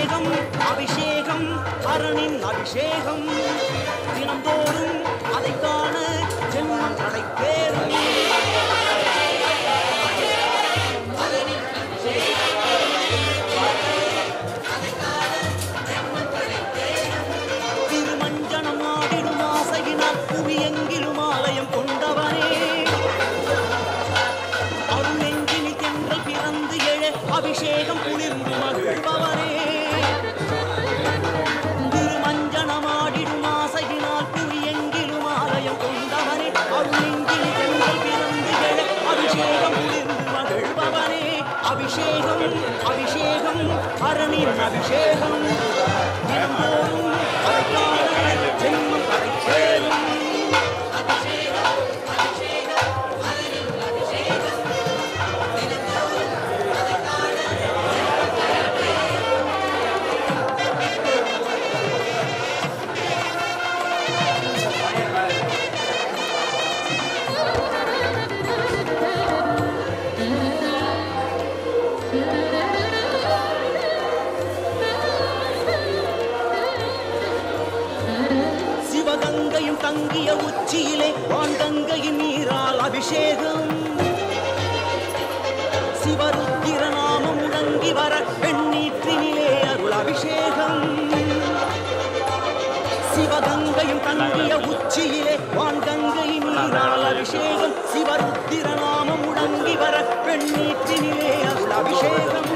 அபிஷேகம் அபிஷேகம் அரணின் அபிஷேகம் தினந்தோறும் அதை காண ஜென்மம் கிடைத்தேறும் திருமஞ்சனம் ஆடிடும் ஆசையினால் புவி எங்கிலும் ஆலயம் கொண்டவனே அருளெங்கினி தென்றல் பிறந்து எழ அபிஷேகம் குளிர்ந்து மகிழ்பவனே திருமஞ்சனமாடிடும் ஆசையினால் புவி எங்கிலும் ஆலயம் கொண்டவனே அருளெங்கினி தென்றல் பிறந்து எழ அபிஷேகம் குளிர்ந்து மகிழ்பவனே அபிஷேகம் அபிஷேகம் அரணின் அபிஷேகம் தினந்தோறும் அதை காண ஜென்மம் கிடைத்தேறும் சிவகங்கையும் தங்கிய உச்சியிலே வான்கங்கையின் நீரால் அபிஷேகம் சிவருத்திர நாமம் முழங்கி வர வெண்ணீற்றினிலே அருள் அபிஷேகம் சிவகங்கையும் தங்கிய உச்சியிலே வான்கங்கையின் நீரால் அபிஷேகம் சிவருத்திர நாமம் முழங்கி வர வெண்ணீற்றினிலே அருள் அபிஷேகம்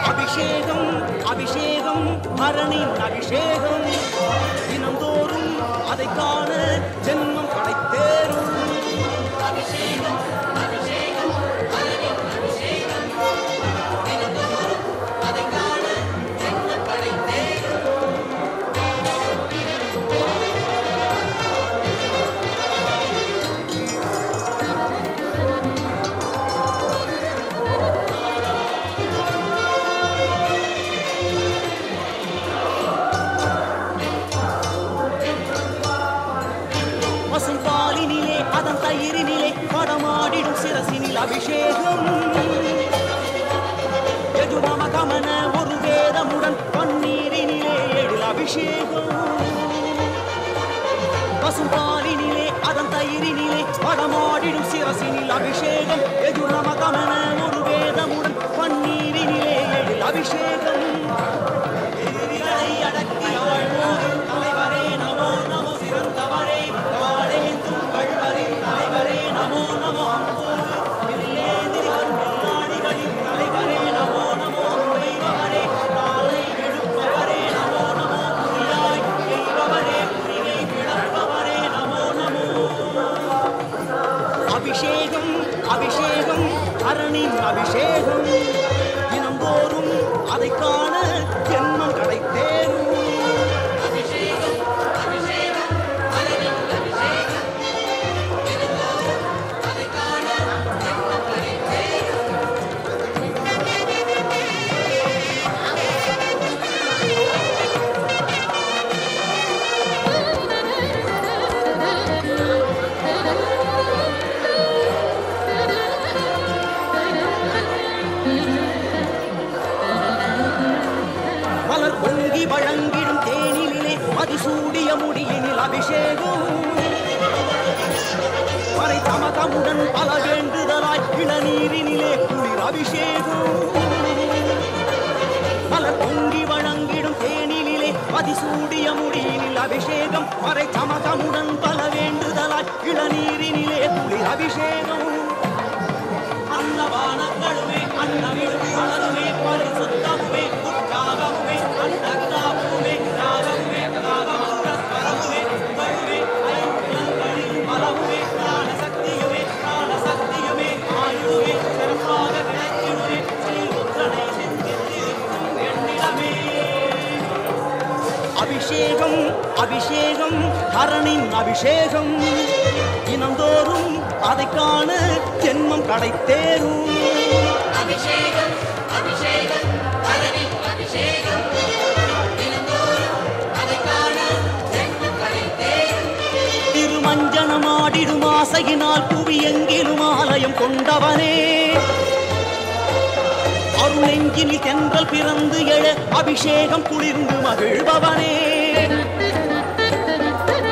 அபிஷேகம் அபிஷேகம் அரணின் அபிஷேகம் தினந்தோறும் அதை காண ஜென்மம் கிடைத்தேறும் அபிஷேகம் அபிஷேகம் அரணின் அபிஷேகம் தினந்தோறும் அதை காண ஜென்மம் கிடைத்தேறும் பசும்பாலினிலே அதன் தயிரினிலே படமாடிடும் சிரசினில் அபிஷேகம் யஜுமம கமன ஒரு வேதமுடன் பன்னீரினிலே எழில் அபிஷேகம் பசும்பாலினிலே அதன் தயிரினிலே படமாடிடும் சிரசினில் அபிஷேகம் யஜுமம கமன ஒரு வேதமுடன் பன்னீரினிலே எழில் அபிஷேகம் எதிரிகளை அடக்கி ஆழ்வோர் தலைவரே நமோ நமோ சிறந்தவரே காலேந்தும் கள்வரின் தலைவரே நமோ நமோ வில்லேந்திரி கருநாடிகளின் தலைவரே நமோ நமோ தெய்வவரே காலை எழுப்பவரே நமோ நமோ குறியாய் தெய்வவரே குறியை கிளப்பவரே நமோ நமோ அபிஷேகம் அபிஷேகம் அரணின் அபிஷேகம் தினந்தோறும் அதை காண ஜென்மம் கிடைத்தேறும் அபிஷேகம் அபிஷேகம் அரணின் அபிஷேகம் தினந்தோறும் அதை காண ஜென்மம் கிடைத்தேறும் மலர் பொங்கி வழங்கிடும் தேனிலே அதிசூடிய முடியினில் அபிஷேகம் மறை தமகமுடன் பல வேண்டுதலாய் இளநீரினிலே குளிர் அபிஷேகம் மலர் பொங்கி வழங்கிடும் தேனிலே அதிசூடிய முடியினில் அபிஷேகம் மறை தமகமுடன் பல வேண்டுதலாய் இளநீரினிலே குளிர் அபிஷேகம் அன்னவானங்களுமே அன்னமிடும் மலருமே பரிசுத்தமுமே உற்சாகமுமே அன்னதாபமுமே ராகமுமே ராகமங்கஸ்வரமுமே புகழுமே ஐம்புலன்களில் பலமுமே பிராணசக்தியுமே ஆயுளுமே சிறப்பாக விளக்கிடுமே ஸ்ரீ ருத்ரனை அபிஷேகம் அபிஷேகம் ஹரனின் அபிஷேகம் தினந்தோறும் அதை காண ஜென்மம் கடைத்தேரும் அபிஷேகம் அபிஷேகம் ஹரனின் அபிஷேகம் தினந்தோறும் அதை காண ஜென்மம் கடைத்தேரும் திருமஞ்சனமாடிடும் ஆசையினால் புவி எங்கிலும் ஆலயம் கொண்டவனே அருள் நெஞ்சினில் தென்றல் பிறந்து எழ அபிஷேகம் குளிர்ந்து மகிழ்பவனே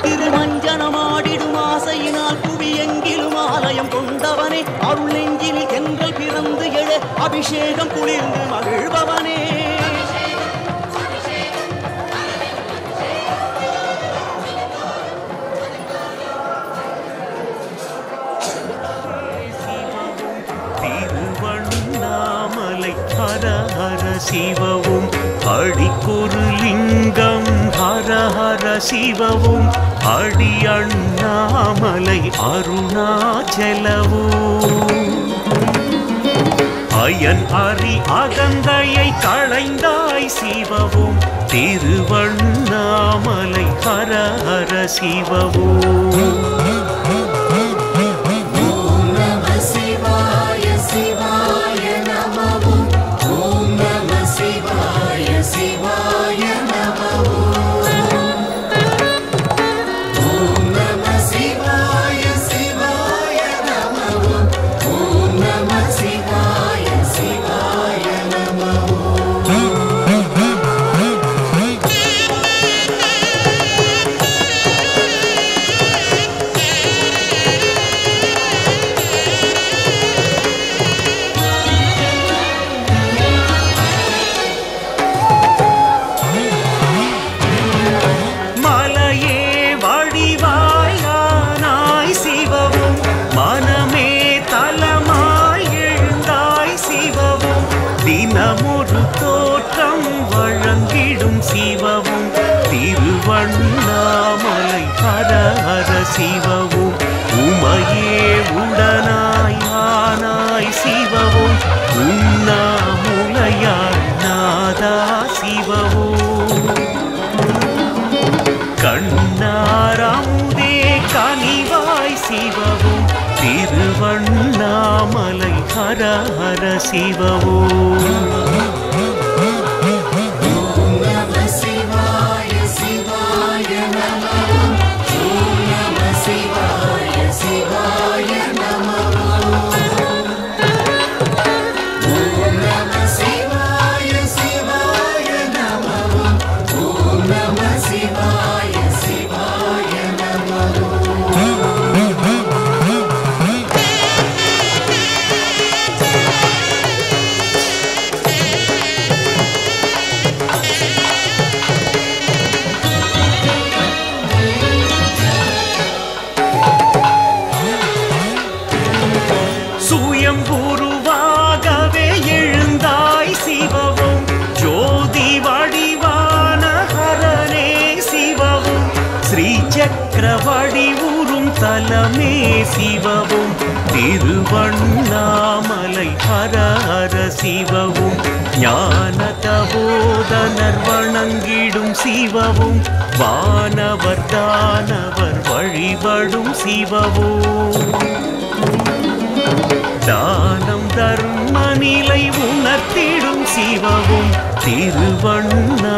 திருமஞ்சனமாடிடும் ஆசையினால் புவி எங்கிலும் ஆலயம் கொண்டவனே அருள் நெஞ்சினில் தென்றல் பிறந்து எழ அபிஷேகம் குளிர்ந்து மகிழ்பவனே ஹர ஹர சிவவும் அடிக்கொரு லிங்கம் ஹர ஹர சிவவும் அடி அண்ணாமலை அருணாச்சலவும் அயன் அரி அகந்தையை களைந்தாய் சிவவும் திருவண்ணாமலை ஹர ஹர சிவவும் திருவண்ணாமலை ஹர ஹர சிவவும் உமையே உடனாய் ஆனாய் சிவவும் உண்ணாமுலையாய் நாதா சிவவும் கண்ணாரமுதே கனிவாய் சிவவும் திருவண்ணாமலை ஹர ஹர சிவவும் சுயம்புருவாகவே எழுந்தாய் சிவவும் ஜோதி வடிவான ஹரனே சிவவும் ஸ்ரீ சக்கரவடி உறும் தலமே சிவவும் திருவண்ணாமலை ஹர ஹர சிவவும் ஞான தபோதனர் வணங்கிடும் சிவவும் வானவர் தானவர் வழிபடும் சிவவும் தானம் தர்ம நிலை உணர்த்திடும் சிவவும் திருவண்ணாமலை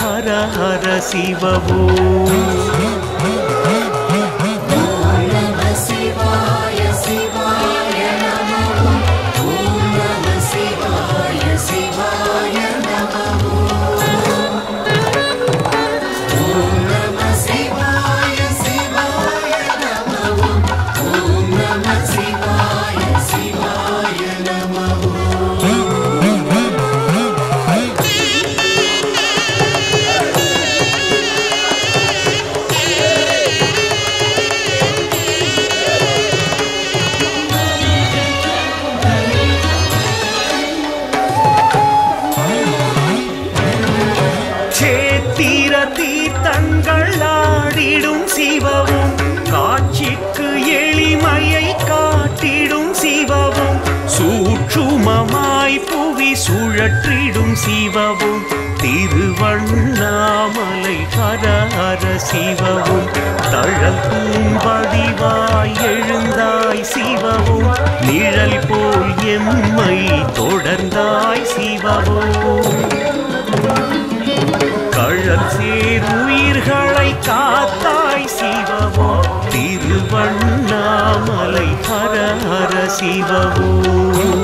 ஹர ஹர சிவவும் சுழற்றிடும் சிவவும் திருவண்ணாமலை ஹர ஹர சிவவும் தழல் பூம்படிவாய் எழுந்தாய் சிவவும் நிழல் போல் எம்மை தொடர்ந்தாய் சிவவும் கழல் சேர் உயிர்களை காத்தாய் சிவவும் திருவண்ணாமலை ஹர ஹர சிவவும்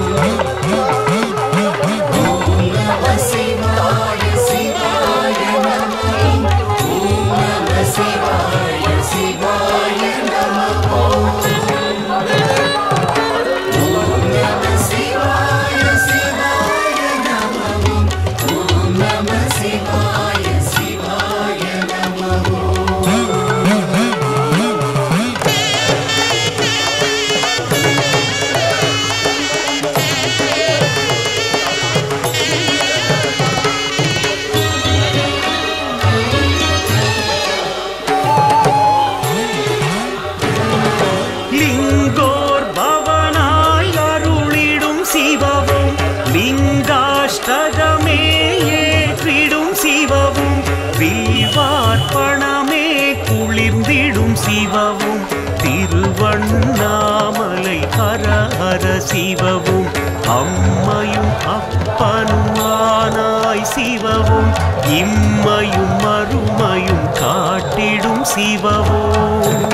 சிவவும் திருவண்ணாமலை ஹர ஹர சிவவும் அம்மையும் அப்பனும் ஆனாய் சிவவும் இம்மையும் மறுமையும் காட்டிடும் சிவவும்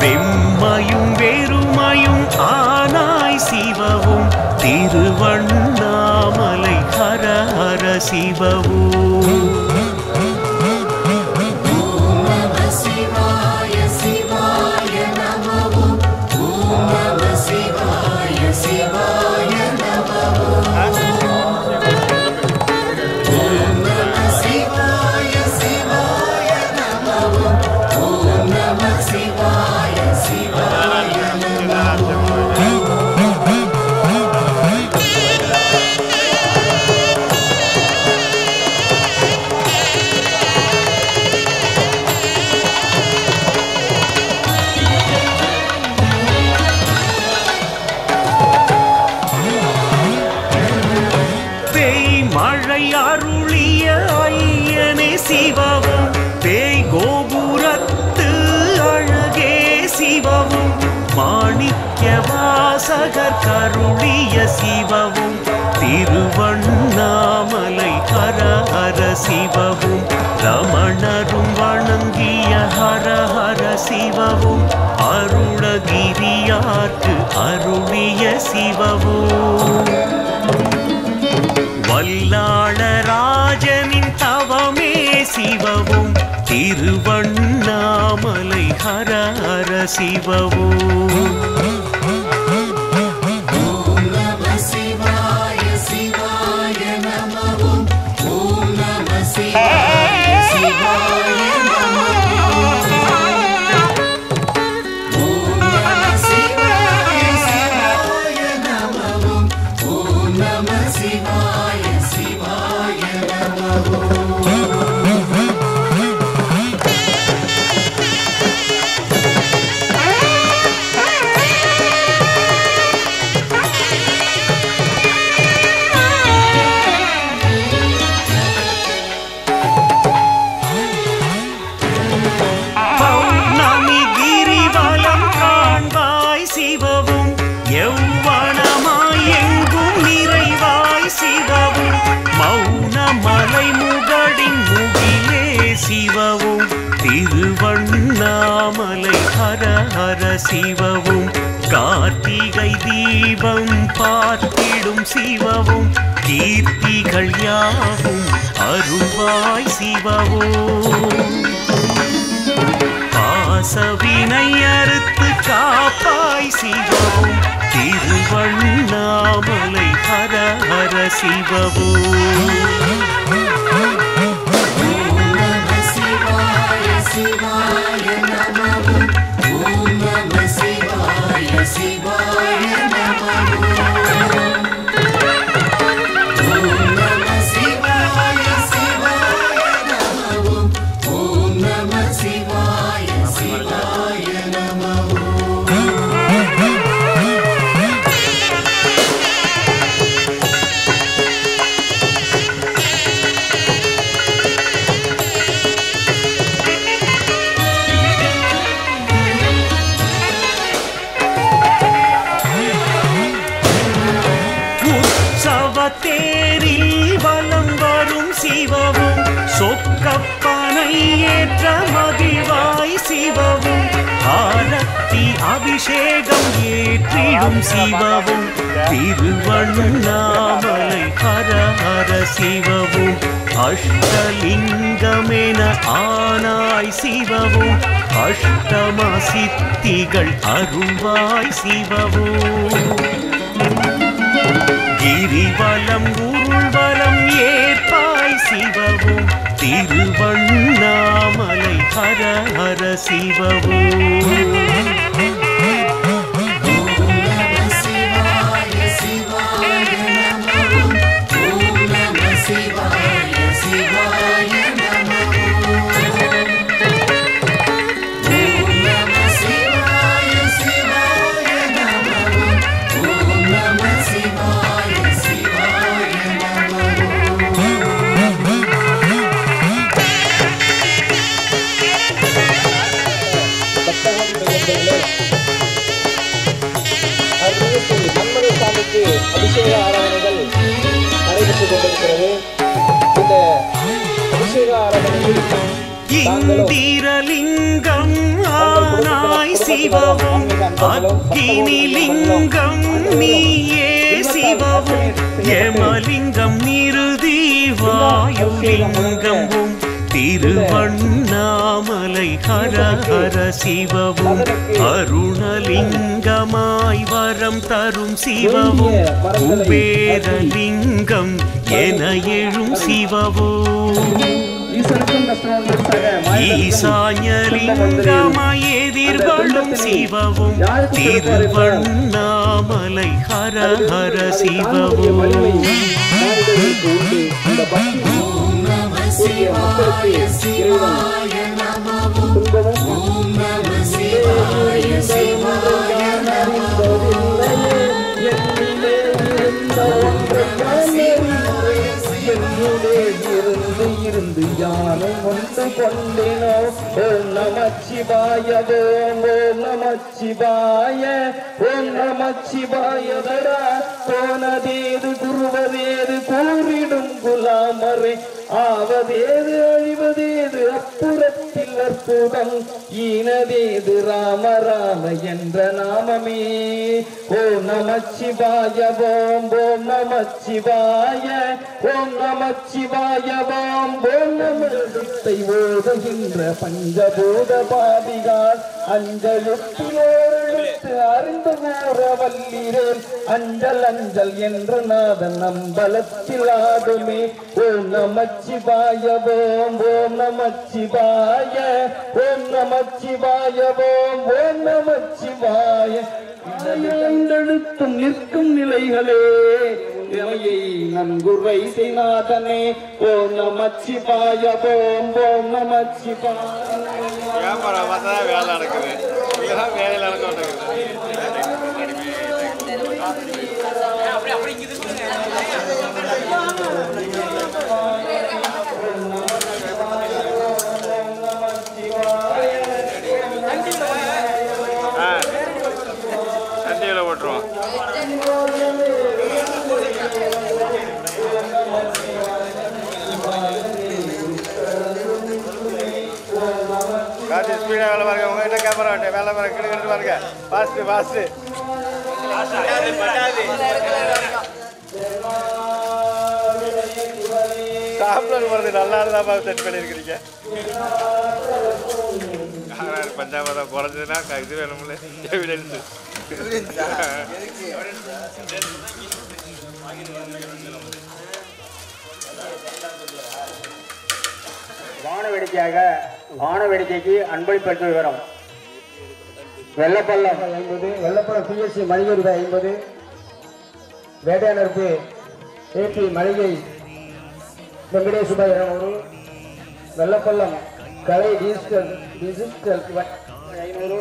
வெம்மையும் வெறுமையும் ஆனாய் சிவவும் திருவண்ணாமலை ஹர ஹர சிவவும் மாணிக்யவாசகர் கருளிய சிவவும் திருவண்ணாமலை ஹர ஹர சிவவும் ரமணரும் வணங்கிய ஹர ஹர சிவவும் அருணகிரியார்க்கு அருளிய சிவவும் வல்லாளராஜனின் தவமே சிவவும் திருவண்ணாமலை ஹர ஹர சிவவும் சிவவும் திருவண்ணாமலை ஹர ஹர சிவவும் கார்த்திகை தீபம் பார்த்திடும் சிவவும் கீர்த்திகள் யாவும் அருள்வாய் சிவவும் பாசவினை அறுத்து காப்பாய் சிவவும் திருவண்ணாமலை ஹர ஹர சிவவும் சிவாய நமவும் ஓம் நம சிவாய சிவாய நமவும் ஓம் நம சிவாய சிவாய நமவும் ஓம் நம சிவாய சிவாய நமவும் தேரில் வலம் வரும் சிவவும் சொக்கப்பனை ஏற்ற மகிழ்வாய் சிவவும் ஆரத்தி அபிஷேகம் ஏற்றிடும் சிவவும் திருவண்ணாமலை ஹர ஹர சிவவும் அஷ்டலிங்கமென ஆனாய் சிவவும் அஷ்டம சித்திகள் அருள்வாய் சிவவும் கிரிவலம் உருள்வலம் ஏற்பாய் சிவவும் திருவண்ணாமலை ஹர ஹர சிவவும் அபிஷேக ஆராதனைகள் நடைபெற்றுக் கொண்டிருக்கிறது. இந்த அபிஷேக ஆராதனையில் இந்திரலிங்கம் ஆனாய் சிவவும் அக்கினிலிங்கம் நீயே சிவவும் யமலிங்கம் நிருதி வாயுலிங்கமும் திருவண்ணாமலை ஹர ஹர சிவவும் அருணலிங்கமாய் வரம் தரும் சிவவும் குபேரலிங்கம் என எழும் சிவவும் ஈசான்யலிங்கமாய் எதிர்வழும் சிவவும் திருவண்ணாமலை ஹர ஹர சிவவும் சிவாய சிவாய நமோ ஓம் நம சிவாய சிவாய நமோ இருந்து யானும் ஒன்று கொண்டினோ ஓம் நம சிவாய ஓம் நம சிவாய ஓம் நம சிவாய தடா போனதேது குருவதேது கூறிடும் குலாமரை ஆவதேது அழிவதேது அப்புறத்தில் அற்புதம் ஈனதேது ராம ராம என்ற நாமமே ஓம் நம சிவாய ஓம் நம சிவாய ஓம் நம சிவாய ஓம் நமத்தை ஓதுகின்ற பஞ்சபூத பாதிகால் அஞ்சலுத்திலோரெழுத்து அறிந்து கூற வல்லீரேன் அஞ்சல் அஞ்சல் என்ற நாதன் நம்பலத்தில் ஆடுமே ஓம் நம சிவாய ஓம் நம சிவாய ஓம் நம சிவாய ஓம் நம சிவாய எழுத்தும் நிற்கும் நிலைகளே இமையை நன்குரை செய்நாதனே ஓம் நம சிவாய ஓம் நம சிவாய வேலை நடக்குது வேலை நடக்க தண்டியில் போட்டுருவோம். காட்டு ஸ்பீடாக வேலை பாருங்க. உங்ககிட்ட கேமரா வேலை பாருங்க. கிட்ட பாருங்க. ஃபாஸ்ட்டு ஃபாஸ்ட்டு சாப்பிட போகிறது நல்லா இருந்தால் செட் பண்ணியிருக்கிறீங்க. பஞ்சாபம் குறைஞ்சதுன்னா இது வேணும்ல எவிடன்ஸ். வான வேடிக்கைக்கு அன்பளிப்பளித்த விவரம் வெள்ளப்பள்ளம் 50, வெள்ளப்பள்ளம் பிஎஸ்சி மளிகை ரூபாய் 50, வேட்டையானருக்கு ஏபி மளிகை வெங்கடேஷ் ரூபாய் 200, வெள்ளப்பள்ளம் கலை டிஜிட்டல் 500,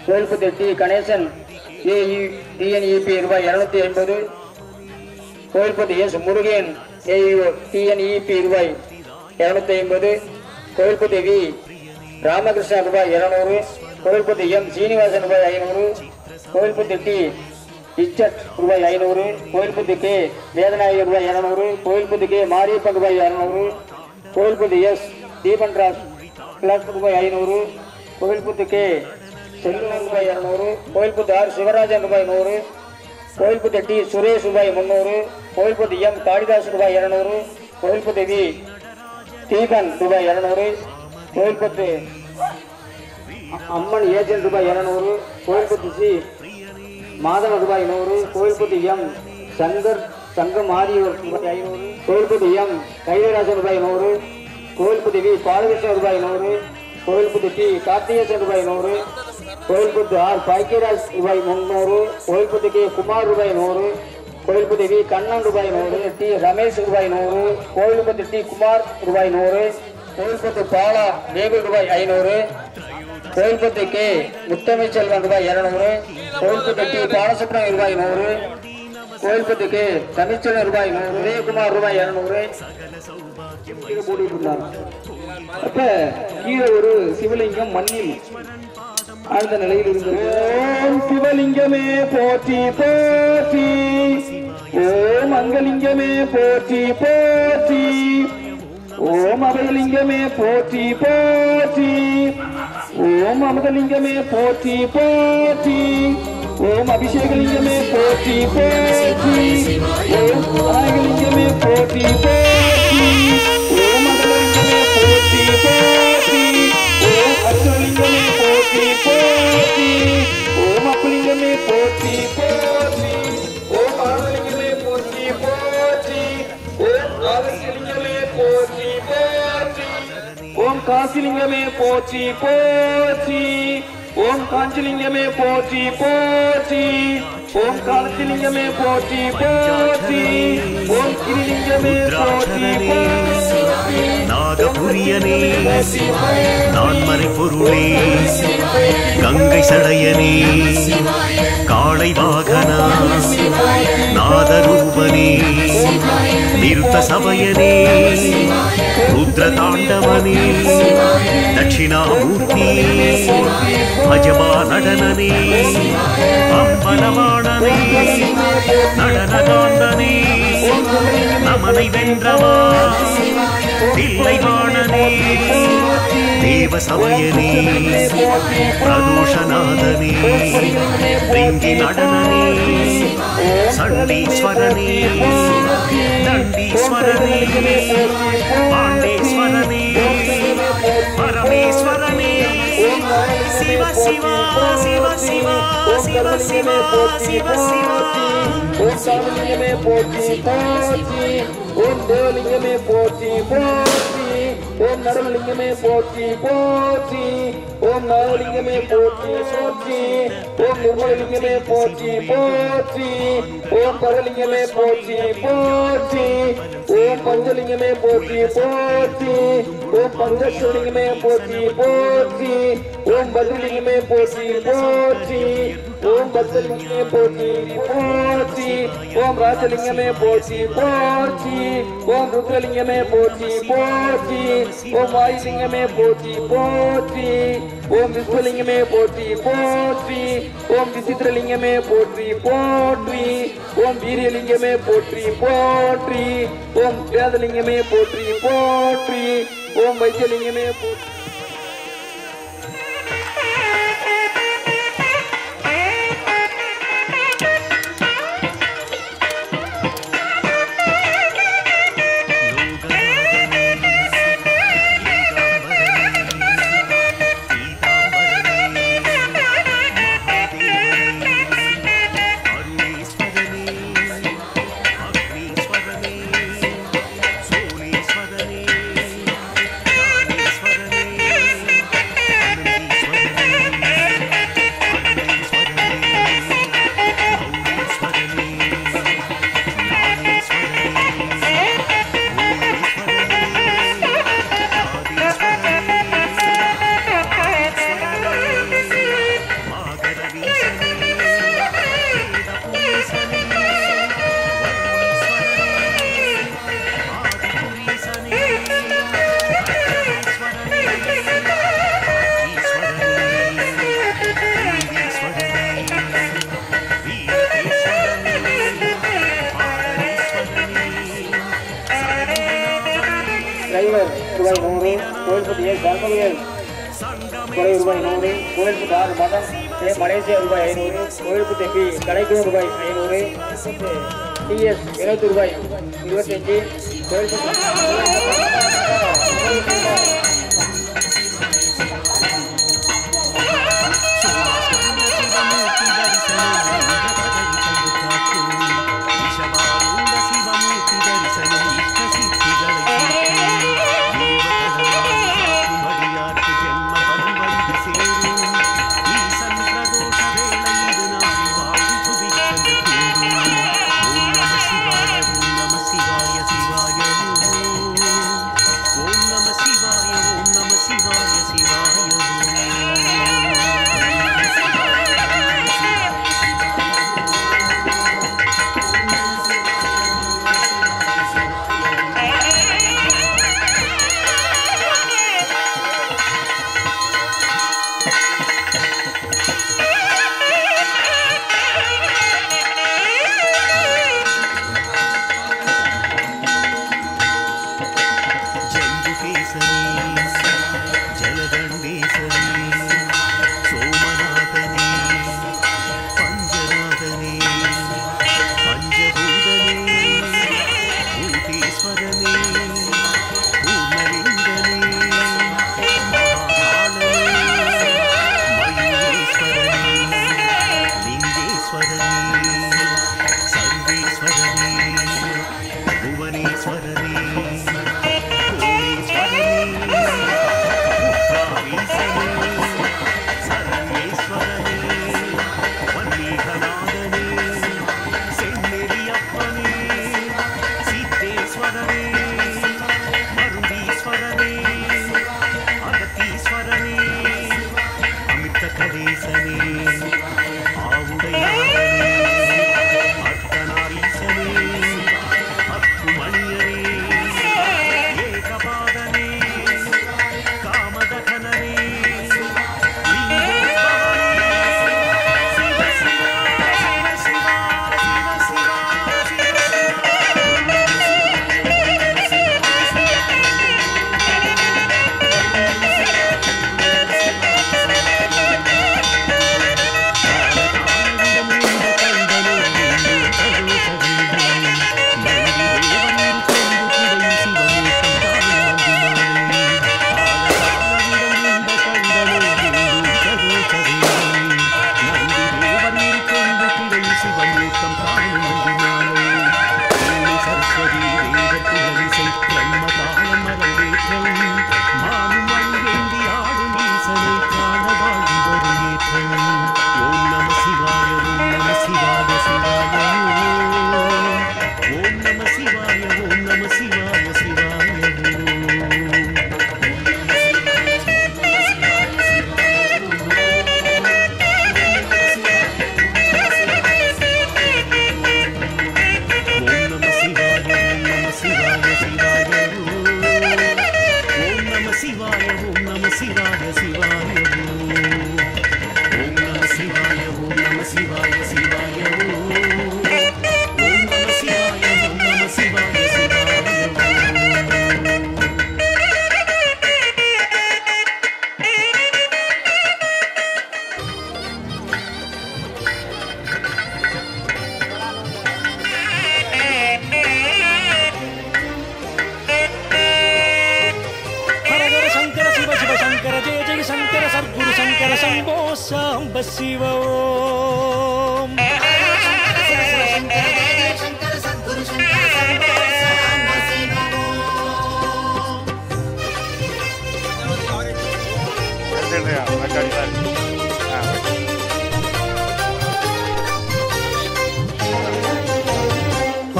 கோல்புத்தி டி கணேசன் டிஎன்இபி ரூபாய் 250, கோல்புத்தி எஸ் முருகன் டிஎன்இபி ரூபாய் 250, கோவில்பட்டி வி ராமகிருஷ்ணன் ரூபாய் 200, கோவில்பட்டி எம் சீனிவாசன் ரூபாய் 500, கோவில்பட்டி டி இச்சட் ரூபாய் 500, கோயில்புத்தி கே வேதநாயகர் ரூபாய் 200, கோயில்புத்தி கே மாரியப்பன் ரூபாய் 200, கோயில்புத்தி எஸ் தீபன்ராஜ் கிளப் ரூபாய் 500, கோயில்புத்தி கே செல்வன் ரூபாய் 200, கோயில்புத்தி ஆர் சிவராஜன் ரூபாய் 100, கோயில்புத்தி டி சுரேஷ் ரூபாய் 300, கோயில்புத்தி எம் காளிதாஸ் ரூபாய் 200, கோயில்புத்தி வி தீபன் ரூபாய் 200, கோயில்புத்தி அம்மன் ஏஜென்ட் ரூபாய் 200, கோயில்புத்தி சி மாதவன் ரூபாய் 100, கோயில்புத்தி எம் சங்கம் ஆரியவர் ரூபாய் 500, கோயில்புத்தி எம் கைலாசன் ரூபாய் 100, கோயில்புத்தி வி பாலகிருஷ்ணன் ரூபாய் 100, கோயில்புத்தி டி கார்த்திகேசன் ரூபாய் 100, கோயில்புத்தி ஆர் பாக்கியராஜ் ரூபாய் 300, கோயில்புத்தி கே குமார் ரூபாய் 100, கோயில்புத்தி வி கண்ணன் ரூபாய் 100, டி ரமேஷ் ரூபாய் 100, கோயில்புத்தி டி குமார் ரூபாய் 100, கோயில்புத்தி பாலா தேவில் ரூபாய் 500, கோயில்புத்தி கே முத்தமிழ் செல்வன் ரூபாய் 200, கோயில்புத்தி டி பாலசுப்ரமணியம் ரூபாய் 100, கோயில்புத்தி கே தமிழ்ச்செல்வன் ரூபாய் 100, உதயகுமார் ரூபாய் 200. அப்ப கீழே ஒரு சிவலிங்கம் மண்ணில் ஆழ்ந்த நிலையில் இருந்தது. ஓம் சிவலிங்கமே போற்றி போற்றி, ஓம் அங்கலிங்கமே போற்றி போற்றி, ஓம் அபயலிங்கமே போற்றி போற்றி, ஓம் அமுதலிங்கமே போற்றி போற்றி, ஓம் அபிஷேகலிங்கமே போற்றி போற்றி, ஓம் நாயகலிங்கமே போற்றி போற்றி, ஓம் அகலிங்கமே போற்றி போற்றி, ஓம் அர்ச்சலிங்கமே போற்றி போற்றி, ஓம் அப்பலிங்கமே போற்றி போற்றி, ஓம் ஆனலிங்கமே போற்றி போற்றி, ஓம் ஆகசிலிங்கமே போற்றி போற்றி, ஓம் காசிலிங்கமே போற்றி போற்றி, ஓம் காஞ்சிலிங்கமே போற்றி போற்றி, ஓம் காலத்திலிங்கமே போற்றி போற்றி, ஓம் கிரிலிங்கமே போற்றி போற்றி, நாகபுரியனே நான்மறை பொருளே கங்கை சடையனே காளை வாகனா நாதரூபனே நிருத்த சபையனே ருத்ர தாண்டவனே தட்சிணாமூர்த்தி அஜபா நடனனே அம்பலமானனே நடனகாந்தனே நமனை வென்றவா தில்லைவாணனே தேவசமயனே பிரதோஷநாதனே ரிங்கி நடனனே சண்டீஸ்வரனே தண்டீஸ்வரனே பாண்டேஸ்வரனே பரமேஸ்வரனே சிவ சிவ சிவ சிவ சிவ சிவ சிவ சிவ ஓம் சாமலிங்கமே போற்றி போற்றி, ஓம் தேவலிங்கமே போற்றி போற்றி, ஓம் நரலிங்கமே போற்றி போற்றி, ஓம் நாகலிங்கமே போற்றி போற்றி, ஓம் நிர்மலிங்கமே போற்றி போற்றி, ஓம் பரலிங்கமே போற்றி போற்றி, ஓம் பஞ்சலிங்கமே போற்றி போற்றி, ஓம் பஞ்சலிங்கமே போற்றி போற்றி, ஓம் பத்ரலிங்கமே போற்றி போற்றி, ஓம் பத்ரலிங்கமே போற்றி போற்றி, ஓம் ராஜலிங்கமே போற்றி போற்றி, ஓம் ருத்ரலிங்கமே போற்றி போற்றி, ஓம் வாயுலிங்கமே போற்றி போற்றி, ஓம் விஸ்வலிங்கமே போற்றி போற்றி, ஓம் விசித்திரலிங்கமே போற்றி போற்றி, ஓம் வீரியலிங்கமே போற்றி போற்றி, ஓம் வேதலிங்கமே போற்றி போற்றி, ஓம் வைத்தியலிங்கமே போற்றி. சோழீஸ்வரனே டிரைவர் ரூபாய் 100, கோவில்பட்டி ஏ தர்மவேல் ரூபாய் 100, கோவில்பட்டி ஆர் மதம் ஏ மலேசியா ரூபாய் 500, கோவில்பட்டி பி கடைக்கூர் ரூபாய் 500, டிஎஸ் 20 ரூபாய் 25, கோவில்பட்டி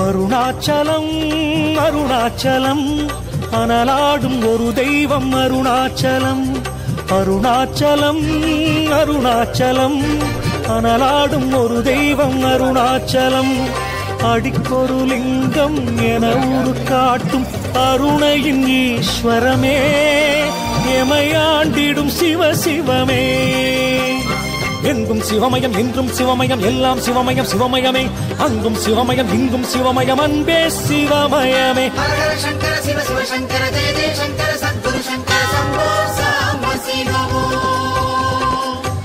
அருணாச்சலம் அருணாச்சலம் அனலாடும் ஒரு தெய்வம் அருணாச்சலம் அருணாச்சலம் அருணாச்சலம் அனலாடும் ஒரு தெய்வம் அருணாச்சலம் அடிக்கொரு லிங்கம் என ஊரு காட்டும் அருணையின் ஈஸ்வரமே எமையாண்டிடும் சிவ சிவமே எங்கும் சிவமயம் என்றும் சிவமயம் எல்லாம் சிவமயம் சிவமயமே அங்கும் சிவமயம் இங்கும் சிவமயம் அன்பே சிவமயமே ஹர சங்கர சிவ சிவ சங்கர ஜெய ஜெய சங்கர சத்குரு சங்கர சம்போ சாம்ப சிவமோ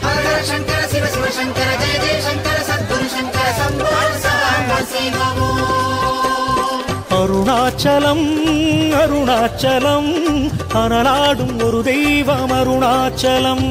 ஹர சங்கர சிவ சிவ சங்கர ஜெய ஜெய சங்கர சத்குரு சங்கர சம்போ சாம்ப சிவமோ அருணாச்சலம் அருணாச்சலம் அனலாடும் ஒரு தெய்வம் அருணாச்சலம்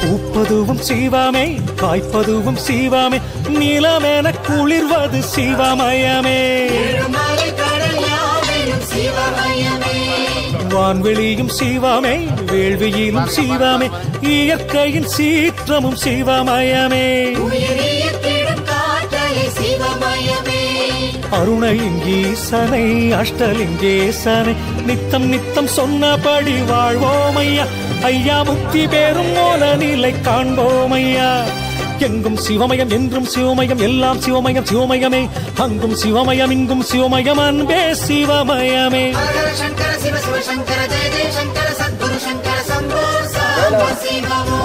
பூப்பதுவும் சிவமே காய்ப்பதுவும் சிவமே நிலமென குளிர்வது சிவமயமே வான்வெளியும் சிவமே வேள்வியிலும் சிவமே இயற்கையின் சீற்றமும் சிவமயமே அருணலிங்கீசனை அஷ்டலிங்கேசனை நித்தம் நித்தம் சொன்னபடி வாழ்வோமையா ஐயா முக்தி பேரும் மூல நிலை காண்போமையா எங்கும் சிவமயம் என்றும் சிவமயம் எல்லாம் சிவமயம் சிவமயமே அங்கும் சிவமயம் இங்கும் சிவமயம் அன்பே சிவமயமே சங்கர சிவ சிவ சங்கர ஜெய ஜெய சங்கர சத்குரு சங்கர சம்போ சாம்ப சிவமோ